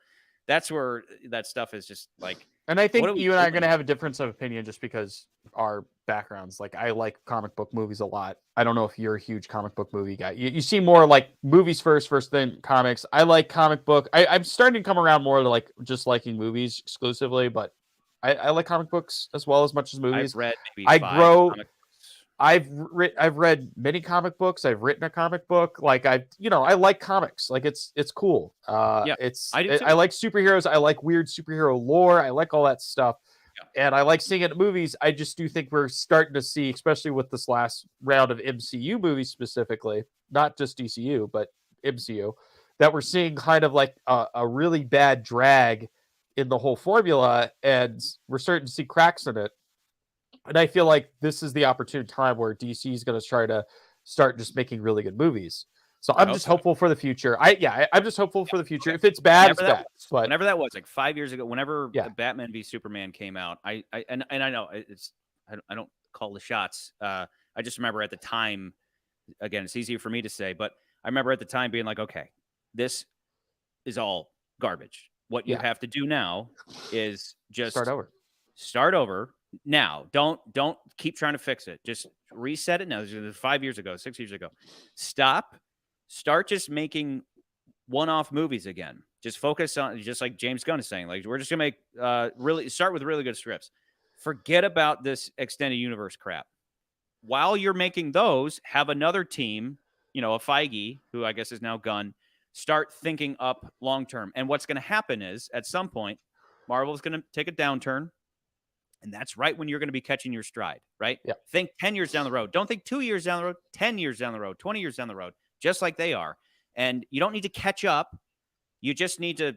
that's where that stuff is just like. And I think you and I are going to have a difference of opinion just because our backgrounds. Like, I like comic book movies a lot. I don't know if you're a huge comic book movie guy. You seem more like movies first then comics. I like comic book. I'm starting to come around more to like just liking movies exclusively, but I like comic books as much as movies. I've read maybe I've read many comic books. I've written a comic book. Like, I like comics. Like, it's cool. I like superheroes. I like weird superhero lore. I like all that stuff. Yeah. And I like seeing it in movies. I just do think we're starting to see, especially with this last round of MCU movies specifically, not just DCU, but MCU, that we're seeing kind of like a really bad drag in the whole formula, and we're starting to see cracks in it. And I feel like this is the opportune time where DC is going to try to start just making really good movies. So I'm just hopeful for the future. I'm just hopeful for the future. If it's bad, it's bad. But whenever that was, like 5 years ago, whenever the Batman v Superman came out, I know I don't call the shots. I just remember at the time, again, it's easier for me to say, but I remember at the time being like, okay, this is all garbage. What you have to do now is just start over. Now, don't keep trying to fix it. Just reset it now. This was 5 years ago, 6 years ago. Start just making one-off movies again. Just focus on, just like James Gunn is saying, like, we're just gonna make really start with really good scripts. Forget about this extended universe crap. While you're making those, have another team, a Feige, who I guess is now Gunn, start thinking up long term. And what's going to happen is, at some point, Marvel is going to take a downturn. And that's right when you're going to be catching your stride, right? Yeah. Think 10 years down the road. Don't think 2 years down the road, 10 years down the road, 20 years down the road, just like they are. And you don't need to catch up. You just need to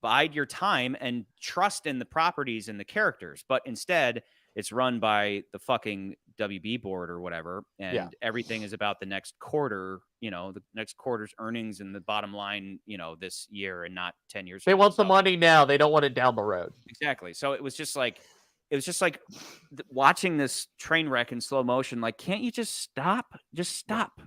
bide your time and trust in the properties and the characters. But instead, it's run by the fucking WB board or whatever. And everything is about the next quarter, the next quarter's earnings and the bottom line, this year, and not 10 years. They want the money now. They don't want it down the road. Exactly. So it was just like watching this train wreck in slow motion. Like, can't you just stop? Just stop.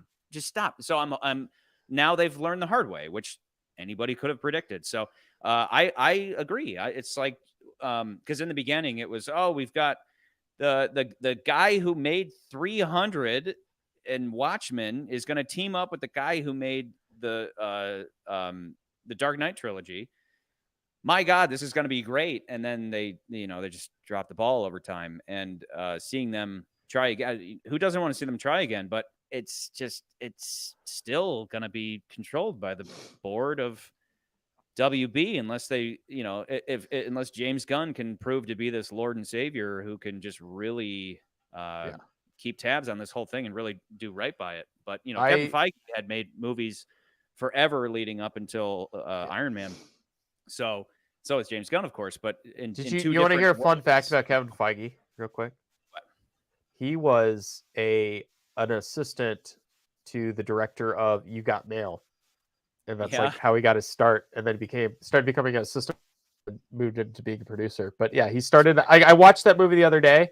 So I'm now they've learned the hard way, which anybody could have predicted. So I agree. It's like, because in the beginning it was, we've got the guy who made 300 and Watchmen is going to team up with the guy who made the Dark Knight trilogy. My God, this is going to be great. And then they just dropped the ball over time, and seeing them try again. Who doesn't want to see them try again? But it's still going to be controlled by the board of WB unless they, unless James Gunn can prove to be this Lord and Savior who can just really keep tabs on this whole thing and really do right by it. But, Kevin Feige had made movies forever leading up until Iron Man. So is James Gunn, of course, but in Did in you two you want to different hear a fun fact ways. about Kevin Feige, real quick? What? He was an assistant to the director of You Got Mail, and that's Yeah. like how he got his start, and then started becoming an assistant, and moved into being a producer. But yeah, he started. I watched that movie the other day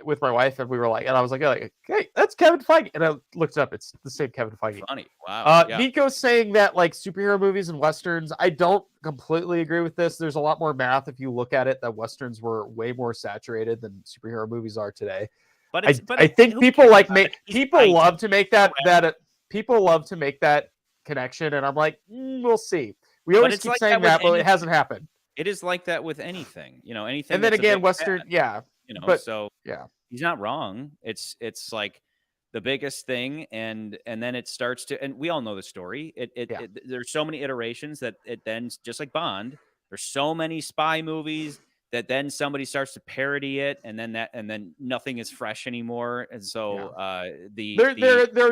with my wife, and we were like, and I was like, hey, that's Kevin Feige, and I looked up, it's the same Kevin Feige. Funny. Wow. Yeah. Nico's saying that like superhero movies and westerns. I don't completely agree with this. There's a lot more math if you look at it, that westerns were way more saturated than superhero movies are today. But I think who people cares like about that? He's people love to 19. make people love to make that connection, and I'm like, we'll see. We But always it's keep like saying that with that, but it anything. hasn't happened. It is like that with anything. Anything And then that's a big again, western, yeah, but so yeah, he's not wrong. It's like the biggest thing, and then it starts to, and we all know the story. Yeah. There's so many iterations that it then, just like Bond, there's so many spy movies that then somebody starts to parody it, and then nothing is fresh anymore. And so there are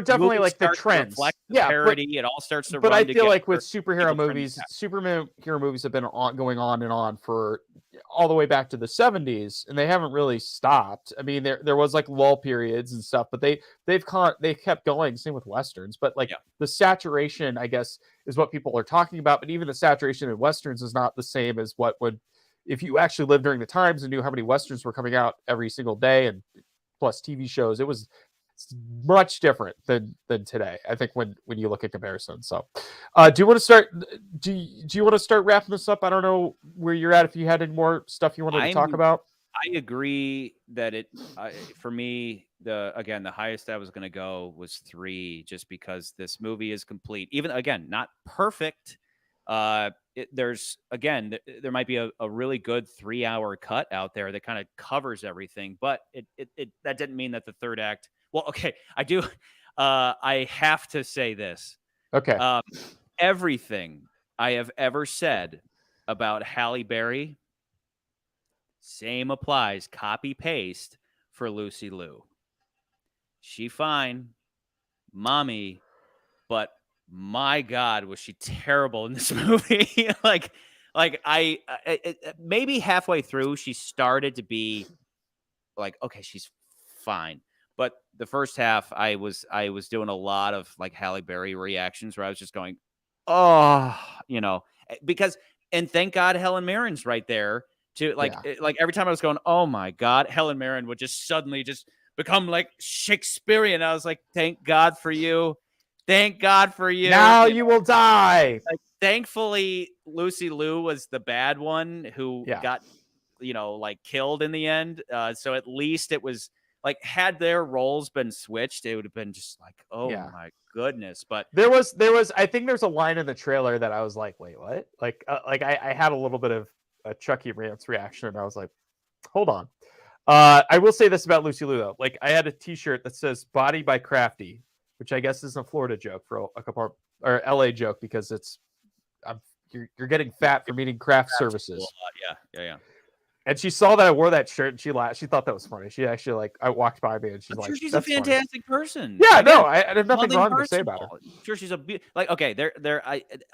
definitely movie like the starts to trends. reflect the Yeah, parody. It all starts to but I run feel together. like with superhero movies have been going on and on for all the way back to the 70s, and they haven't really stopped. I mean, there was like lull periods and stuff, but they kept going. Same with westerns, but like the saturation, I guess, is what people are talking about. But even the saturation in westerns is not the same as what would, if you actually lived during the times and knew how many westerns were coming out every single day, and plus TV shows, it was much different than today. I think when you look at comparisons. So, do you want to start? Do you want to start wrapping this up? I don't know where you're at. If you had any more stuff you wanted to talk about. I agree that for me, the highest I was going to go was 3, just because this movie is complete. Even again, not perfect. There might be a really good 3-hour cut out there that kind of covers everything, but that didn't mean that the third act. Well, okay, I do. I have to say this. Okay. Everything I have ever said about Halle Berry, same applies. Copy paste for Lucy Liu. She fine, mommy, but my God, was she terrible in this movie? like I maybe halfway through she started to be like, okay, she's fine. But the first half, I was doing a lot of like Halle Berry reactions where I was just going, oh, because, and thank God Helen Mirren's right there to like every time I was going, oh my God, Helen Mirren would just suddenly just become like Shakespearean. I was like, thank God for you. Thank God for you. Now you will die. Like, thankfully, Lucy Liu was the bad one who got, like killed in the end. So at least it was like, had their roles been switched, it would have been just like, oh my goodness. But there was, I think there's a line in the trailer that I was like, wait, what? Like I had a little bit of a Chucky Rance reaction, and I was like, hold on. I will say this about Lucy Liu though. Like, I had a T-shirt that says "Body by Crafty," which I guess is a Florida joke for a couple, or LA joke, because you're getting fat from eating craft services. Yeah. And she saw that I wore that shirt, and she laughed. She thght that was funny. She actually I walked by me, and she's like, sure she's a "That's fantastic funny. person." Yeah, Again, no, I have nothing wrong to say about her. I'm sure she's like, okay,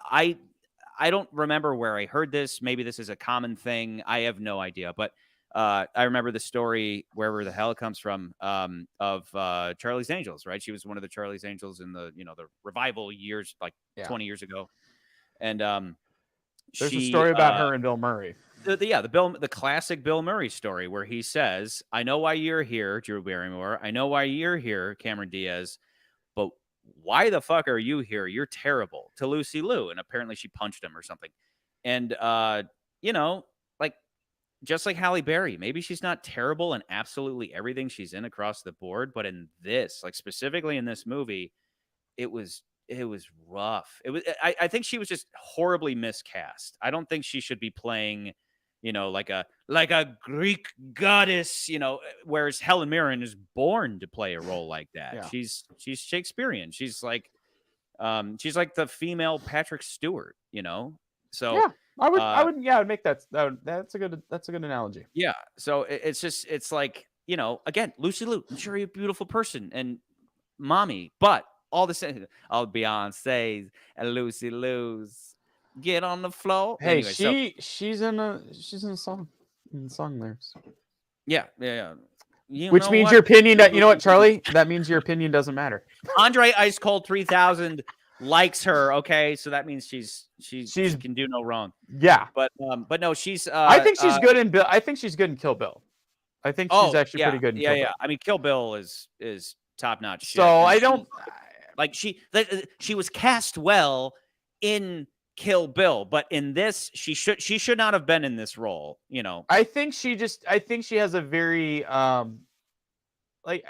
I don't remember where I heard this. Maybe this is a common thing. I have no idea, but I remember the story, wherever the hell it comes from, of Charlie's Angels, right? She was one of the Charlie's Angels in the the revival years, like 20 years ago, and there's a story about her and Bill Murray. The classic Bill Murray story, where he says, "I know why you're here, Drew Barrymore. I know why you're here, Cameron Diaz, but why the fuck are you here? You're terrible," to Lucy Liu, and apparently she punched him or something. And like, just like Halle Berry, maybe she's not terrible in absolutely everything she's in across the board, but in this, like specifically in this movie, it was rough. I think she was just horribly miscast. I don't think she should be playing, like a Greek goddess, whereas Helen Mirren is born to play a role like that. Yeah. She's Shakespearean. She's like the female Patrick Stewart, So yeah, I would make that. That's a good analogy. Yeah. So it's like, again, Lucy Liu, I'm sure you're a beautiful person and mommy, but all the same, I'll Beyonce and Lucy Liu's. Get on the floor. Hey, Anyway, she's in a song. In the song lyrics. yeah. You Which know means what? your opinion. You know what, Charlie? That means your opinion doesn't matter. Andre Ice Cold 3000 likes her. Okay, so that means she can do no wrong. Yeah, But no, she's. I think she's good in Bill. I think she's good in Kill Bill. I think she's actually pretty good in Kill Bill. I mean, Kill Bill is top notch. So I don't like she was cast well in Kill Bill, but in this she should not have been in this role. You know, I think she has a very like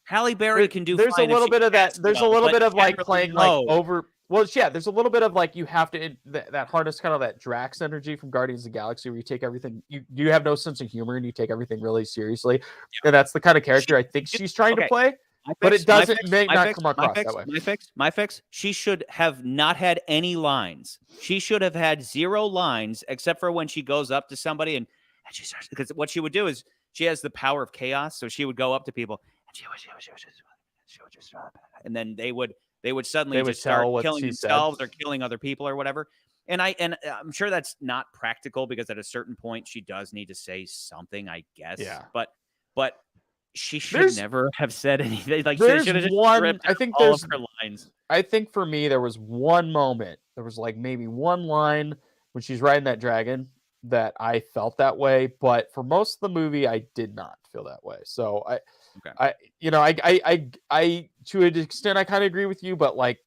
Halle Berry can do. There's a little bit of that. There's a little bit of like playing like over. Well, yeah, there's a little bit of like you have to that harness kind of that Drax energy from Guardians of the Galaxy where you take everything you have no sense of humor and you take everything really seriously. Yeah. And that's the kind of character I think she's trying to play. But it doesn't not come across that way. My fix. She should have not had any lines. She should have had 0 lines except for when she goes up to somebody and she starts, because what she would do is she has the power of chaos, so she would go up to people and she would just and then they would suddenly just start killing themselves or killing other people or whatever. And I'm sure that's not practical because at a certain point she does need to say something, I guess. Yeah. But she should never have said anything. Like there's she should have just one. I think all of her lines. I think for me there was one moment. There was like maybe one line when she's riding that dragon that I felt that way, but for most of the movie I did not feel that way. So I to an extent I kind of agree with you, but like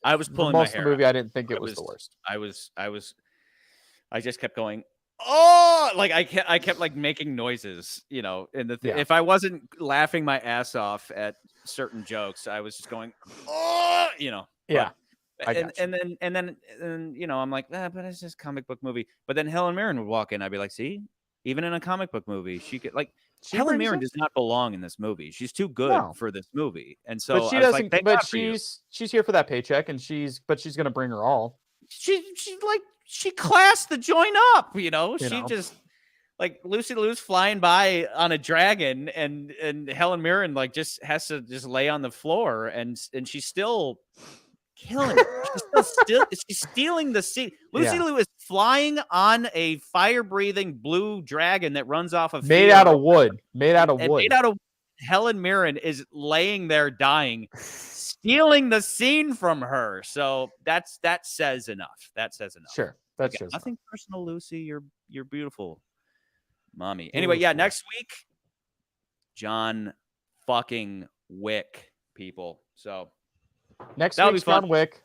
I was pulling most my hair of the movie out. I didn't think it was the worst. I just kept going, oh, like I kept like making noises, you know, in the if I wasn't laughing my ass off at certain jokes, I was just going, oh, you know. Yeah. And then you know, I'm like, but it's just a comic book movie. But then Helen Mirren would walk in, I'd be like, see, even in a comic book movie, she could like Helen Mirren does not belong in this movie. She's too good for this movie. And so but she doesn't but she's here for that paycheck and she's gonna bring her all. She classed the joint up, you know. Just like Lucy Liu's flying by on a dragon and Helen Mirren like just has to just lay on the floor and she's still killing it. She's stealing the scene. Lucy Liu is flying on a fire-breathing blue dragon that runs off of made out of wood. Helen Mirren is laying there dying, stealing the scene from her. So that says enough. That says enough. Sure. That shows nothing personal, Lucy. You're beautiful, mommy. Anyway, next week, John fucking Wick, people. So next week's John Wick.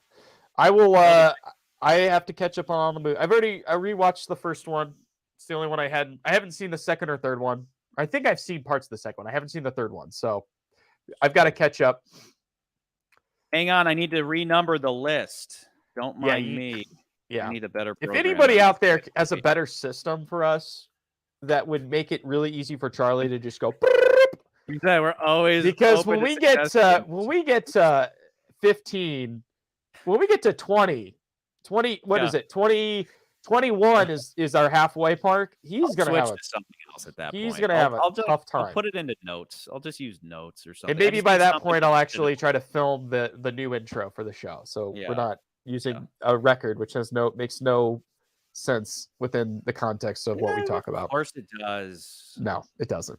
I will. I have to catch up on the movie. I rewatched the first one. It's the only one I hadn't. I haven't seen the second or third one. I think I've seen parts of the second one. I haven't seen the third one, so I've got to catch up. Hang on, I need to renumber the list. Don't mind me. Yeah, I need a better program. If anybody out there has a better system for us that would make it really easy for Charlie to just go. We're always because when we get to 15, when we get to 20, what is it? 21 is our halfway mark. He's gonna have something else at that point. He's gonna have a tough time. I'll put it into notes. I'll just use notes or something. And maybe by that point, I'll actually try to film the new intro for the show. So we're not using a record, which makes no sense within the context of what we talk about. Of course, it does. No, it doesn't.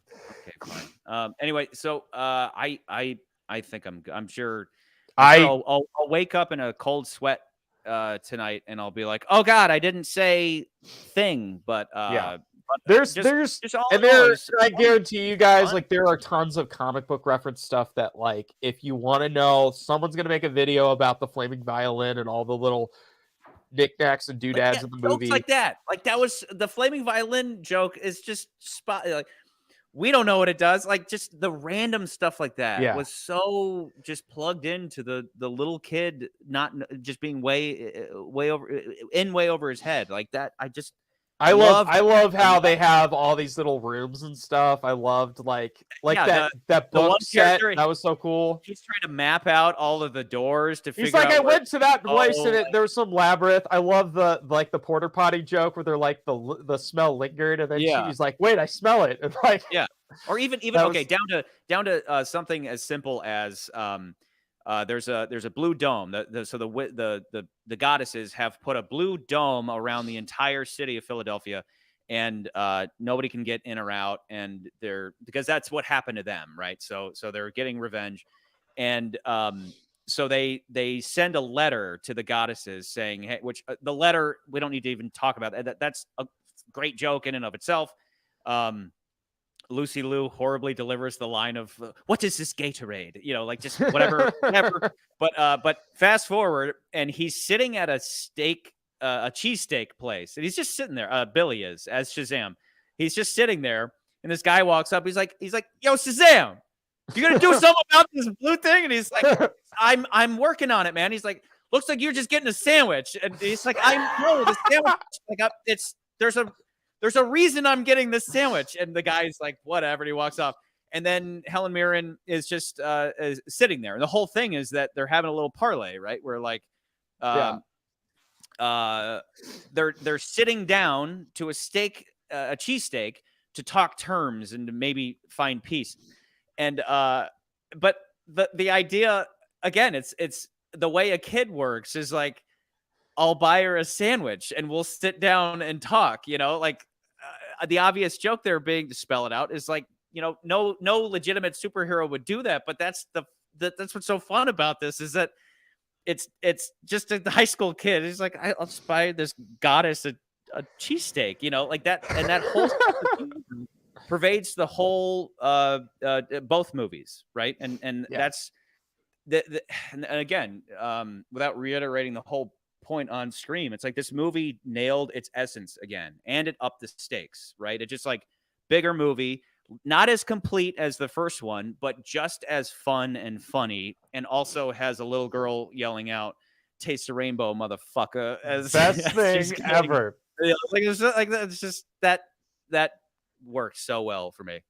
Okay, fine. Anyway, so I think I'm sure I'll wake up in a cold sweat tonight and I'll be like, oh God, I didn't say thing, but I guarantee you guys, like there are tons of comic book reference stuff that like if you want to know, someone's gonna make a video about the flaming violin and all the little knickknacks and doodads in the movie. Like that was the flaming violin joke is just like we don't know what it does. Like just the random stuff like that was so just plugged into the little kid, not just being way over his head like that. I love how they have all these little rooms and stuff. I loved like that book set. That was so cool. He's trying to map out all of the doors to figure out. He's like, I went to that place and there was some labyrinth. I love the porta potty joke where they're like the smell lingered and then she's like, wait, I smell it. And like or even okay, down to something as simple as there's a blue dome. The goddesses have put a blue dome around the entire city of Philadelphia, and nobody can get in or out, and because that's what happened to them, right? So they're getting revenge, and so they send a letter to the goddesses saying, hey, which the letter we don't need to even talk about. That's a great joke in and of itself. Lucy Liu horribly delivers the line of "What is this Gatorade?" You know, like just whatever, whatever. But fast forward, and he's sitting at a cheesesteak place, and he's just sitting there. Billy is as Shazam. He's just sitting there, and this guy walks up. He's like, "Yo, Shazam, you gonna do something about this blue thing?" And he's like, "I'm working on it, man." He's like, "Looks like you're just getting a sandwich," and he's like, "No, the sandwich. Like, there's a reason I'm getting this sandwich." And the guy's like, whatever. And he walks off. And then Helen Mirren is just is sitting there. And the whole thing is that they're having a little parlay, right? Where like they're sitting down to a cheesesteak to talk terms and to maybe find peace. And but the idea, again, it's the way a kid works is like, I'll buy her a sandwich and we'll sit down and talk, you know, like the obvious joke there being, to spell it out, is like, you know, no legitimate superhero would do that. But that's what's so fun about this, is that it's just a high school kid. He's like, I'll just buy this goddess a cheesesteak, you know, like that. And that whole pervades the whole both movies, right? And that's and again, without reiterating the whole point on Scream, it's like this movie nailed its essence again, and it upped the stakes, right? It just like bigger movie, not as complete as the first one, but just as fun and funny, and also has a little girl yelling out, "Taste the rainbow, motherfucker!" As best thing ever. Like it's just that worked so well for me.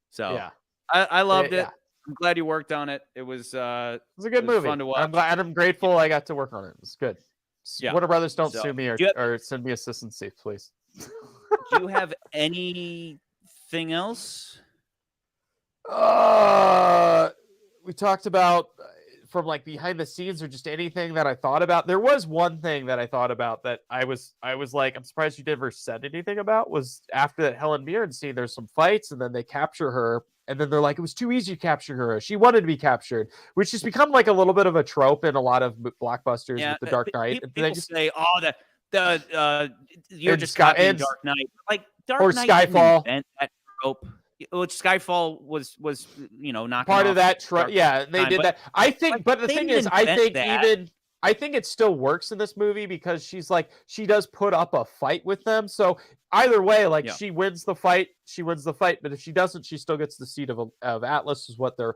So Yeah, I loved it. Yeah. I'm glad you worked on it. It was a good movie. Fun to watch. I'm glad. I'm grateful I got to work on it. It was good. Yeah. Warner Brothers, don't sue me or send me assistance, please. Do you have anything else? We talked about from like behind the scenes, or just anything that I thought about. There was one thing that I thought about that I was like, I'm surprised you never said anything about, was after that Helen Mirren scene, there's some fights and then they capture her. And then they're like, it was too easy to capture her. She wanted to be captured, which has become like a little bit of a trope in a lot of blockbusters with the Dark Knight. People say, "Oh, you're just copying Dark Knight." Like Dark Knight Skyfall. Didn't invent that trope. Which not part of that trope. Yeah, they did that. I think, but the thing is, I think it still works in this movie because she does put up a fight with them. So either way, like she wins the fight. But if she doesn't, she still gets the seat of Atlas, is what the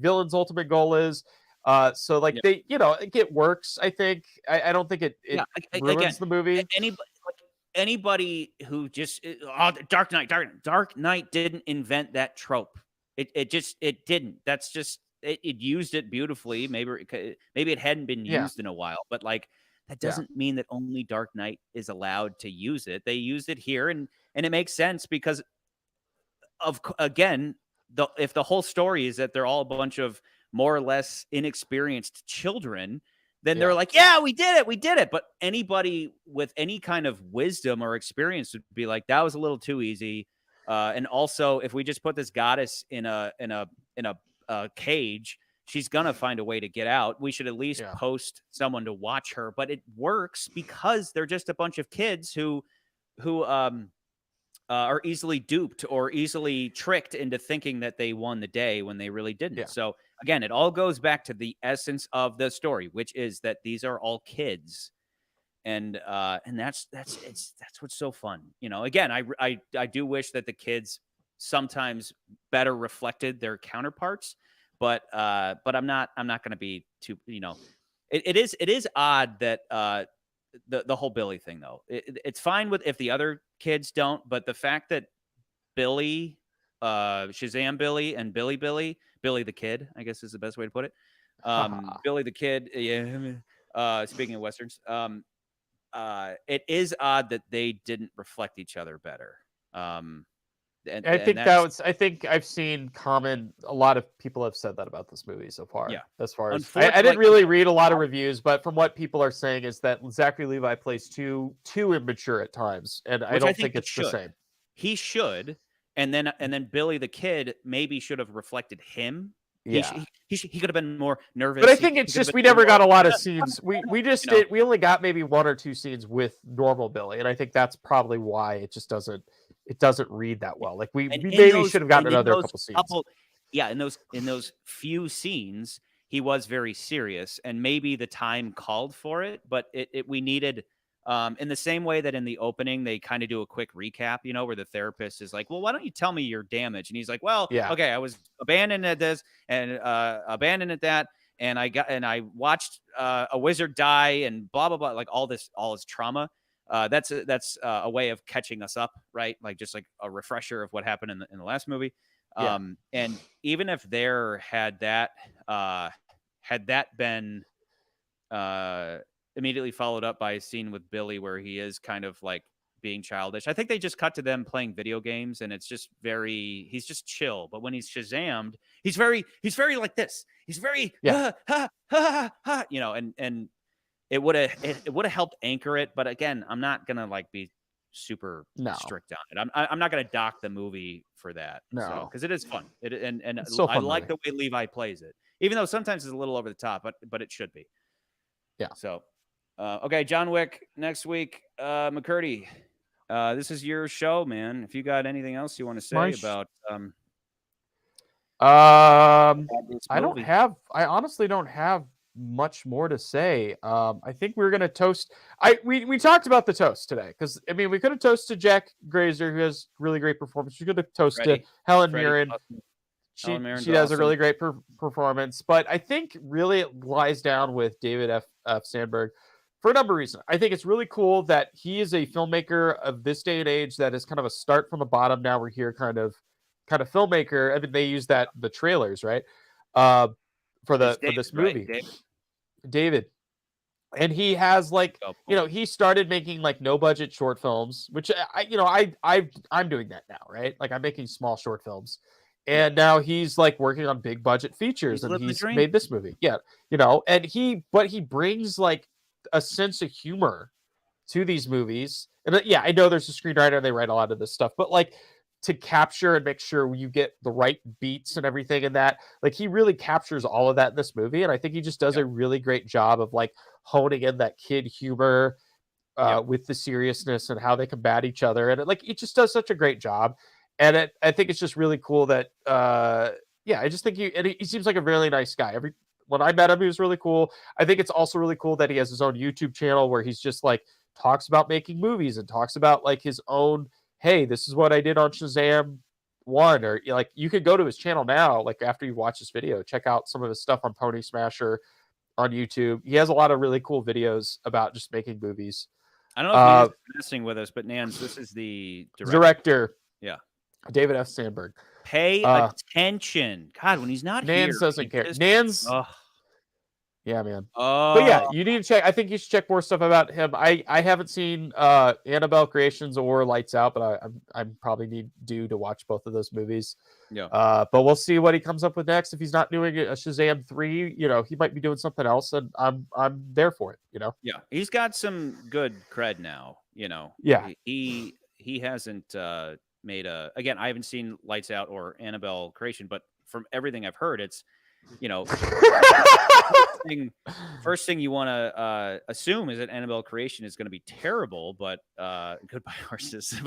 villain's ultimate goal is. So like it works. I think. I don't think it ruins the movie. Anybody who just Dark Knight didn't invent that trope. It didn't. That's just it used it beautifully. Maybe it hadn't been used in a while, but like that doesn't mean that only Dark Knight is allowed to use it. They used it here, and it makes sense because if the whole story is that they're all a bunch of more or less inexperienced children, then they're like, yeah, we did it. But anybody with any kind of wisdom or experience would be like, that was a little too easy. And also, if we just put this goddess in a cage, she's gonna find a way to get out. We should at least post someone to watch her. But it works because they're just a bunch of kids who are easily duped or easily tricked into thinking that they won the day when they really didn't. Yeah. So again, it all goes back to the essence of the story, which is that these are all kids, and that's what's so fun. You know, again, I do wish that the kids sometimes better reflected their counterparts, but I'm not going to be too, you know, it is odd that the whole Billy thing though. It's fine with if the other kids don't, but the fact that Billy, Shazam Billy, and Billy the Kid, I guess is the best way to put it. Billy the Kid, speaking of Westerns, it is odd that they didn't reflect each other better. I and think that's I think I've seen a lot of people have said that about this movie so far. yeah. As far as I Unfortunately, didn't really read a lot of reviews, but from what people are saying is that Zachary Levi plays too immature at times, and I which I don't think think he it's the should. same. He should, and then Billy the kid maybe should have reflected him. Yeah. He could have been more But I nervous. think He it's could have just been we a little never got a lot of more, scenes. We just you know. did we only got maybe 1 or 2 scenes with normal Billy, and I think that's probably why it just doesn't read that well. Like we And in maybe those should have gotten and in another those couple scenes. couple yeah, in those few scenes, he was very serious, and maybe the time called for it, but we needed in the same way that in the opening they kind of do a quick recap, where the therapist is like, "Well, why don't you tell me your damage?" And he's like, "Well, Yeah. okay, I was abandoned at this and abandoned at that, and I watched a wizard die and blah blah blah, like all his trauma." That's a way of catching us up, right? Like just like a refresher of what happened in the last movie. Yeah. And even if there had that been immediately followed up by a scene with Billy where he is kind of like being childish, I think they just cut to them playing video games, and it's just he's just chill. But when he's Shazammed, he's very like this. He's very Yeah. ha, ha, ha, and it would have helped anchor it, but again, I'm not gonna like be super No. strict on it. I'm not gonna dock the movie for that. So No. because it is fun. And It's still a I fun like movie. the way Levi plays it, even though sometimes it's a little over the top, but it should be. Yeah. So okay, John Wick next week. McCurdy, this is your show, man. If you got anything else you want to say about this movie. I honestly don't have much more to say. I think we're gonna toast. We talked about the toast today because I mean we could have toasted Jack Grazer, who has really great performance. We could have toasted Freddie. Helen Freddie Mirren. Awesome. She Helen Mirren's she does a awesome. really great performance, but I think really it lies down with David F. Sandberg for a number of reasons. I think it's really cool that he is a filmmaker of this day and age that is kind of a start from the bottom. Now we're here, kind of filmmaker. I mean, they use the trailers, right? For It's David, this right? movie, David. And he has like, Oh, cool. he started making like no budget short films, which I'm doing that now, right? Like I'm making small short films. And now he's like working on big budget features, He's and living the he's dream. made this movie. Yeah. And he brings like a sense of humor to these movies. And yeah, I know there's a screenwriter and they write a lot of this stuff, but like to capture and make sure you get the right beats and everything in that, like he really captures all of that in this movie. And I think he just does a really great job of like honing in that kid humor with the seriousness and how they combat each other. And it just does such a great job. And I think it's just really cool that, I just think he seems like a really nice guy. When I met him, he was really cool. I think it's also really cool that he has his own YouTube channel where he's just like talks about making movies and talks about like his own, hey, this is what I did on Shazam 1, or like you could go to his channel now, like after you watch this video, check out some of his stuff on Pony Smasher on YouTube. He has a lot of really cool videos about just making movies. I don't know if Nans is messing with us, but Nans, this is the director. Yeah. David F. Sandberg. Pay attention. God, when he's not here. Nans doesn't care. Nans. Yeah, man. Oh. But yeah, you need to check. I think you should check more stuff about him. I haven't seen Annabelle Creations or Lights Out, but I'm probably due to watch both of those movies. Yeah. But we'll see what he comes up with next. If he's not doing a Shazam 3, he might be doing something else, and I'm there for it. Yeah, he's got some good cred now. Yeah. He hasn't made again. I haven't seen Lights Out or Annabelle Creation, but from everything I've heard, it's first thing you want to assume is that Annabelle Creation is going to be terrible, but goodbye horses.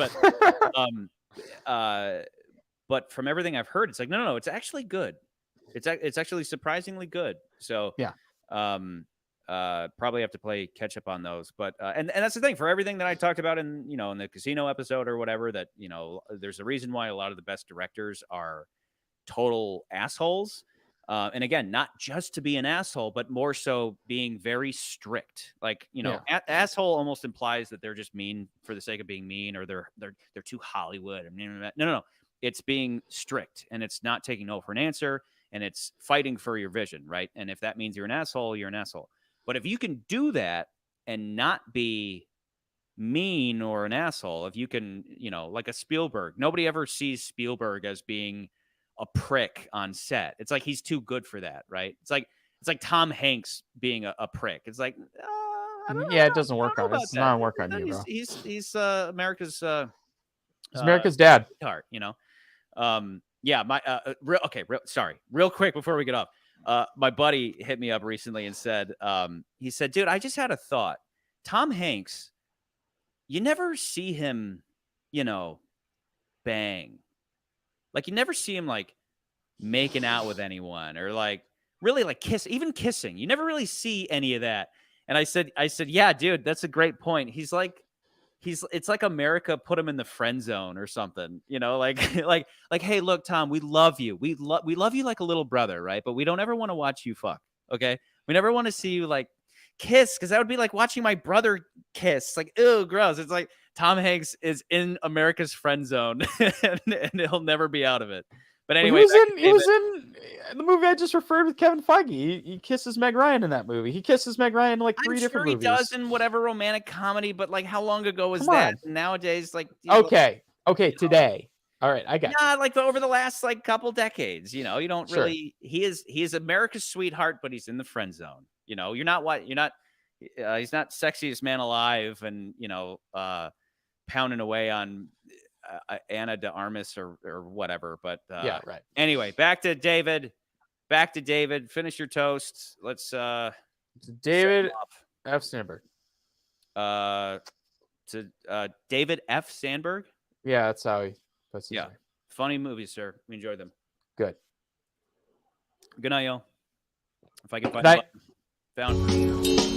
But from everything I've heard, it's like no, it's actually good. It's actually surprisingly good. So yeah, probably have to play catch up on those. But and that's the thing for everything that I talked about in in the casino episode or whatever, that there's a reason why a lot of the best directors are total assholes. And again, not just to be an asshole, but more so being very strict. Like, asshole almost implies that they're just mean for the sake of being mean, or they're too Hollywood. No. It's being strict, and it's not taking no for an answer, and it's fighting for your vision, right? And if that means you're an asshole, you're an asshole. But if you can do that and not be mean or an asshole. If you can, like a Spielberg, nobody ever sees Spielberg as being a prick on set. It's like he's too good for that, right? It's like Tom Hanks being a prick. It's like I Yeah, it doesn't don't work know on. about It's that. not work on you, bro. He's America's He's America's dad. heart, yeah, my real quick before we get off. My buddy hit me up recently and said, he said, dude, I just had a thought. Tom Hanks, you never see him, bang. Like you never see him like making out with anyone or like really like even kissing. You never really see any of that. And I said, yeah, dude, that's a great point. It's like America put him in the friend zone or something, like, like, hey, look, Tom, we love you. We love you like a little brother, right? But we don't ever want to watch you fuck. Okay. We never want to see you like kiss. Cause that would be like watching my brother kiss. Like, ew, gross. It's like Tom Hanks is in America's friend zone and he'll never be out of it. But anyway, he was in the movie I just referred with Kevin Feige. He kisses Meg Ryan in that movie. He kisses Meg Ryan in like 3 different movies. He does in whatever romantic comedy, but like how long ago was that? Nowadays, like okay, today. All right, I got you. Like over the last like couple decades, you don't really. He is America's sweetheart, but he's in the friend zone. He's not sexiest man alive, and pounding away on Anna de Armas or whatever. But yeah, right. Anyway, back to David. Finish your toast. Let's David F. Sandberg. To David F. Sandberg. Yeah, that's how he. That's yeah. Name. Funny movies, sir. We enjoyed them. Good. Good night, y'all. If I can find found.